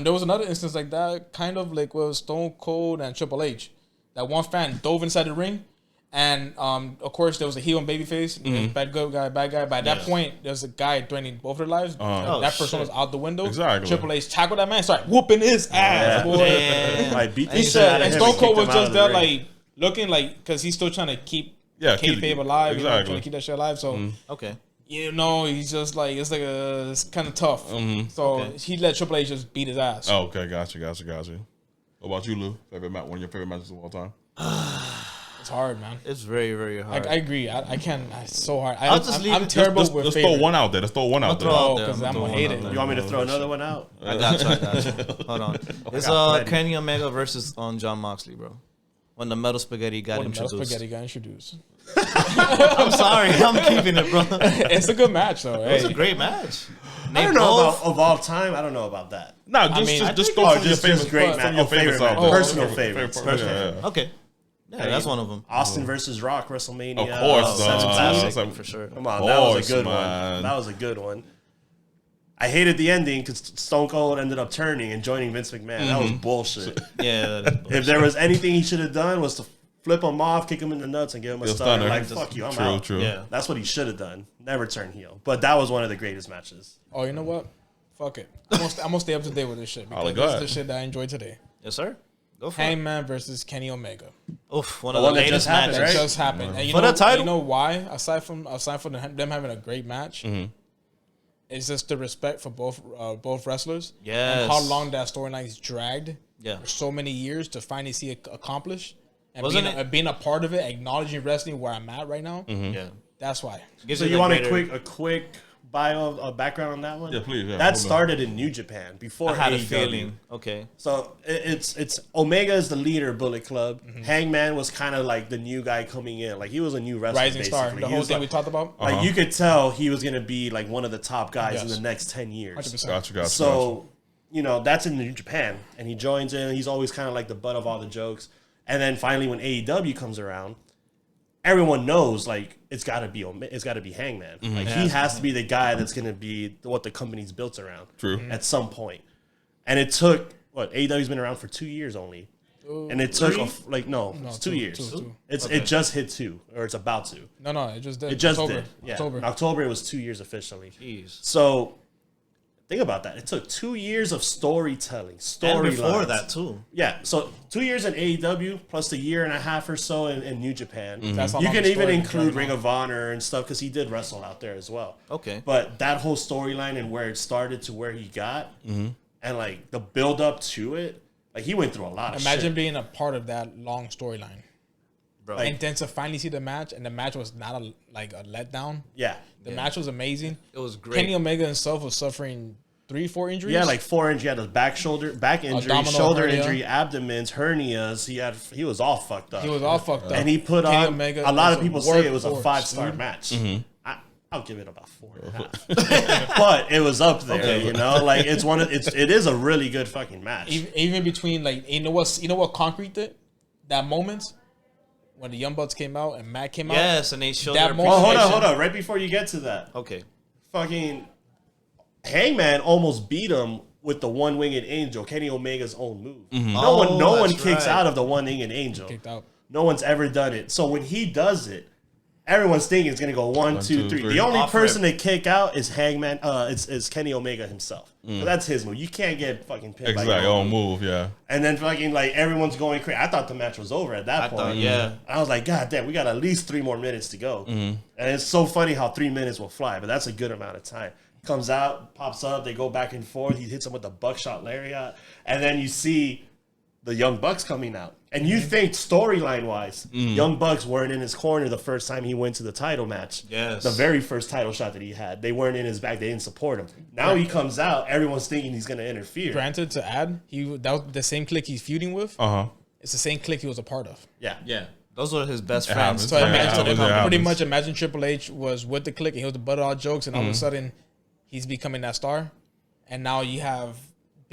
there was another instance like that, kind of like with Stone Cold and Triple H. That one fan dove inside the ring, And of course, there was a heel and babyface, bad guy. By that point, there's a guy threatening both their lives. That person was out the window. Exactly. Triple H tackled that man, started whooping his ass. Boy. Like, beat the He shit said, out of and him Stone and Cold kicked was him out just of the there, ring. like looking like because he's still trying to keep keep kayfabe alive, you know, exactly. trying to keep that shit alive. So Okay. you know, he's just like it's kind of tough. So he let Triple H just beat his ass. Oh, okay, gotcha. What about you, Lou? One of your favorite matches of all time? It's hard, man. It's very, very hard. I agree. I can't. It's so hard. I'll just leave I'm it. terrible Let's with throw favorite. one out there. Let's throw one out there. Oh, there. because I'm I'm gonna gonna hate throw it. one out You want me to throw another one out? I got you. Hold on. It's plenty. Kenny Omega versus John Moxley, bro. When the metal spaghetti got When the metal introduced. spaghetti got introduced. I'm sorry, I'm keeping it, bro. It's a good match, though. It was Hey. a great match. I don't know about of all time. I don't know about that. No, mean, just I throw some of your just famous great some match. of your Oh, favorite favorites out match. there. Personal favorites. Yeah. Okay. Yeah, that's one of them. Austin versus Rock, WrestleMania. Of course, 17. Classic, for sure. Come on, Of that was course, a good man. one. That was a good one. I hated the ending because Stone Cold ended up turning and joining Vince McMahon. That was bullshit. Yeah. That is bullshit. If there was anything he should have done was to flip him off, kick him in the nuts, and give him a stunner. Like, fuck you, I'm out. True. Yeah. That's what he should have done. Never turn heel. But that was one of the greatest matches. Oh, you know what? Fuck it. I'm gonna stay up to date with this shit because go this is ahead. the shit that I enjoyed today. Yes, sir. Go for it. Hangman versus Kenny Omega. Oof, one The of the one that latest just happened, That matches. right? just happened. And you For know, the title? you know why? Aside from them having a great match, it's just the respect for both wrestlers. Yes. And how long that storyline's dragged. Yeah. For so many years to finally see it accomplished. And Wasn't being a part of it, acknowledging wrestling where I'm at right now. Yeah. That's why. Gives So it you a want greater- a quick bio, background on that one? Yeah, please, yeah. That started in New Japan before I had a AEW. feeling. Okay. So it's Omega is the leader of Bullet Club. Hangman was kind of like the new guy coming in. Like he was a new wrestler, Rising star. basically. The He whole was thing like, we talked about. like you could tell he was gonna be like one of the top guys in Yes. the next 10 years. 100%. Gotcha. So, you know, that's in New Japan. And he joins in. He's always kind of like the butt of all the jokes. And then finally when AEW comes around, everyone knows like it's gotta be Hangman. Like he has to be the guy that's gonna be what the company's built around. True. At some point. And it took AEW's been around for 2 years only. And it took it's 2 years. two. It just hit 2, or it's about to. No, it just did. It just October. did. Yeah. October. In October it was 2 years officially. Jeez. So think about that. It took 2 years of storytelling, And storylines. before that, too. Yeah, so 2 years in AEW plus a year and a half or so in New Japan. That's how You long can the even story include dragged Ring on. of Honor and stuff because he did wrestle out there as well. Okay. But that whole storyline and where it started to where he got, and like the build up to it, like he went through a lot of Imagine shit. being a part of that long storyline. Bro. And then to finally see the match, and the match was not a letdown. Yeah. The match was amazing. It was great. Kenny Omega himself was suffering 3-4 injuries. Yeah, like 4 injuries. He had a back injury, Abdominal shoulder hernia. injury, abdomens, hernias. He was all fucked up. he was all fucked up. And he put Kenny on. Omega A lot of was a people say it was a workhorse, 5-star dude. match. I'll give it about 4.5. But it was up there, you know. Like it is a really good fucking match. Even between like you know what Concrete did? That moment when the Young Bucks came out and Matt came out. Yes, and they showed That their moment- Hold on. Right before you get to that, Okay. fucking Hangman almost beat him with the one-winged angel, Kenny Omega's own move. No one that's kicks right. out of the one-winged angel. Kicked out. No one's ever done it. So when he does it, everyone's thinking it's gonna go 1, 2, 3. The only Off person rip. to kick out is Hangman. Is Kenny Omega himself. So that's his move. You can't get fucking pinned by Exactly. your own On move. Yeah. And then fucking like everyone's going crazy. I thought the match was over at that I point. thought, yeah. I was like, God damn, we got at least 3 more minutes to go. And it's so funny how 3 minutes will fly, but that's a good amount of time. Comes out, pops up, they go back and forth. He hits him with the buckshot lariat, and then you see the Young Bucks coming out. And you think storyline wise, Young Bucks weren't in his corner the first time he went to the title match. Yes. The very first title shot that he had. They weren't in his back. They didn't support him. Now he comes out, everyone's thinking he's going to interfere. Granted, to add, that was the same clique he's feuding with. It's the same clique he was a part of. Yeah. Yeah. Those were his best It friends. happens. So Yeah, imagine, it happens. pretty much imagine Triple H was with the clique and he was the butt of all jokes, and all of a sudden he's becoming that star, and now you have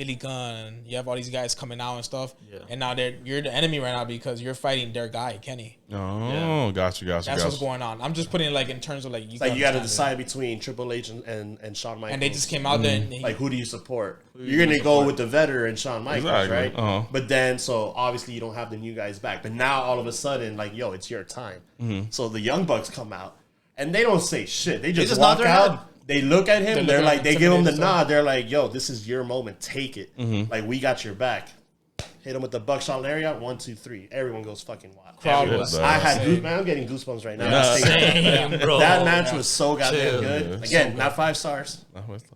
Billy Gunn. You have all these guys coming out and stuff. Yeah. And now you're the enemy right now because you're fighting their guy, Kenny. Oh, got you. That's what's going on. I'm just putting it like in terms of like you got to decide between Triple H and Shawn Michaels. And they just came out there and like, who do you support? You're gonna go with the veteran Shawn Michaels, right? But then, so obviously you don't have the new guys back. But now all of a sudden, like, yo, it's your time. So the Young Bucks come out and they don't say shit. They just walk out. They look at him. They're like, they give him the nod. They're like, yo, this is your moment. Take it. Like, we got your back. Hit him with the buckshot lariat. 1, 2, 3. Everyone goes fucking wild. I had man, I'm getting goosebumps right now. Same, bro. That match was so goddamn good. Again, not 5 stars.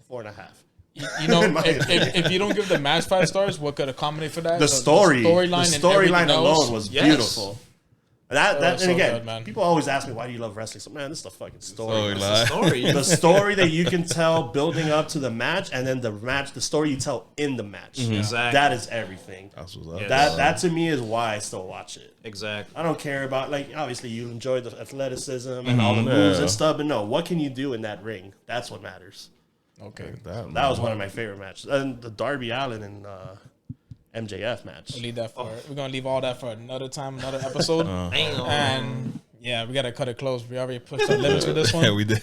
4.5. You know, if you don't give the match 5 stars, what could accommodate for that? The storyline alone was beautiful. That and so again, good, man. People always ask me, why do you love wrestling? So, man, this is the fucking story. Story. The story that you can tell building up to the match, and then the story you tell in the match. Exactly. That is everything. That's what's up. That to me is why I still watch it. Exactly. I don't care about, like, obviously you enjoy the athleticism and all the moves and stuff, but no, what can you do in that ring? That's what matters. Okay. That was one of my favorite matches. And the Darby Allin and MJF match. We'll leave that for. We're gonna leave all that for another time, another episode. And yeah, we gotta cut it close. We already pushed the limits with this one. Yeah, we did.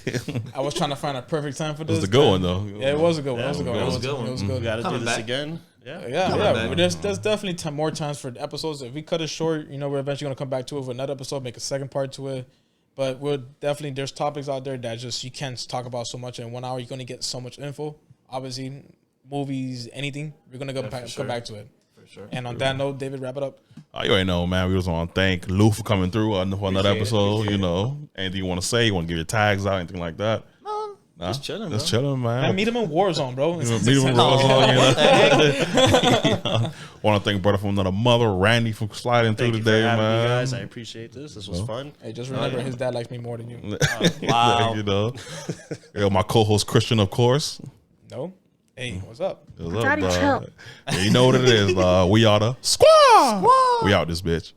I was trying to find a perfect time for this. It was a good one though. Yeah, it was a good one. It was a good one. It was a good one. It was good. We got to do Coming this back. again. Yeah. Yeah. There's definitely more times for the episodes. If we cut it short, you know, we're eventually gonna come back to it with another episode, make a second part to it. But we'll definitely, there's topics out there that just you can't talk about so much in 1 hour. You're gonna get so much info. Obviously, movies, anything. We're gonna come back to it. Sure. And on that note, David, wrap it up. You already know, man. We just want to thank Lou for coming through for another episode. You know, anything you want to say? You want to give your tags out? Anything like that? No, just chilling, bro. Just chilling, man. And meet him in Warzone, bro. Meet him in Warzone. You know? Want to thank brother from another mother, Randy, for sliding Thank through you today, for having man. me, guys. I appreciate this. This was fun. Hey, just remember, his dad likes me more than you. Wow. You know, yo, my co-host Christian, of course. No? Hey, what's up? What's up, dog? Yeah, you know what it is. We are the Squaw. We out this bitch.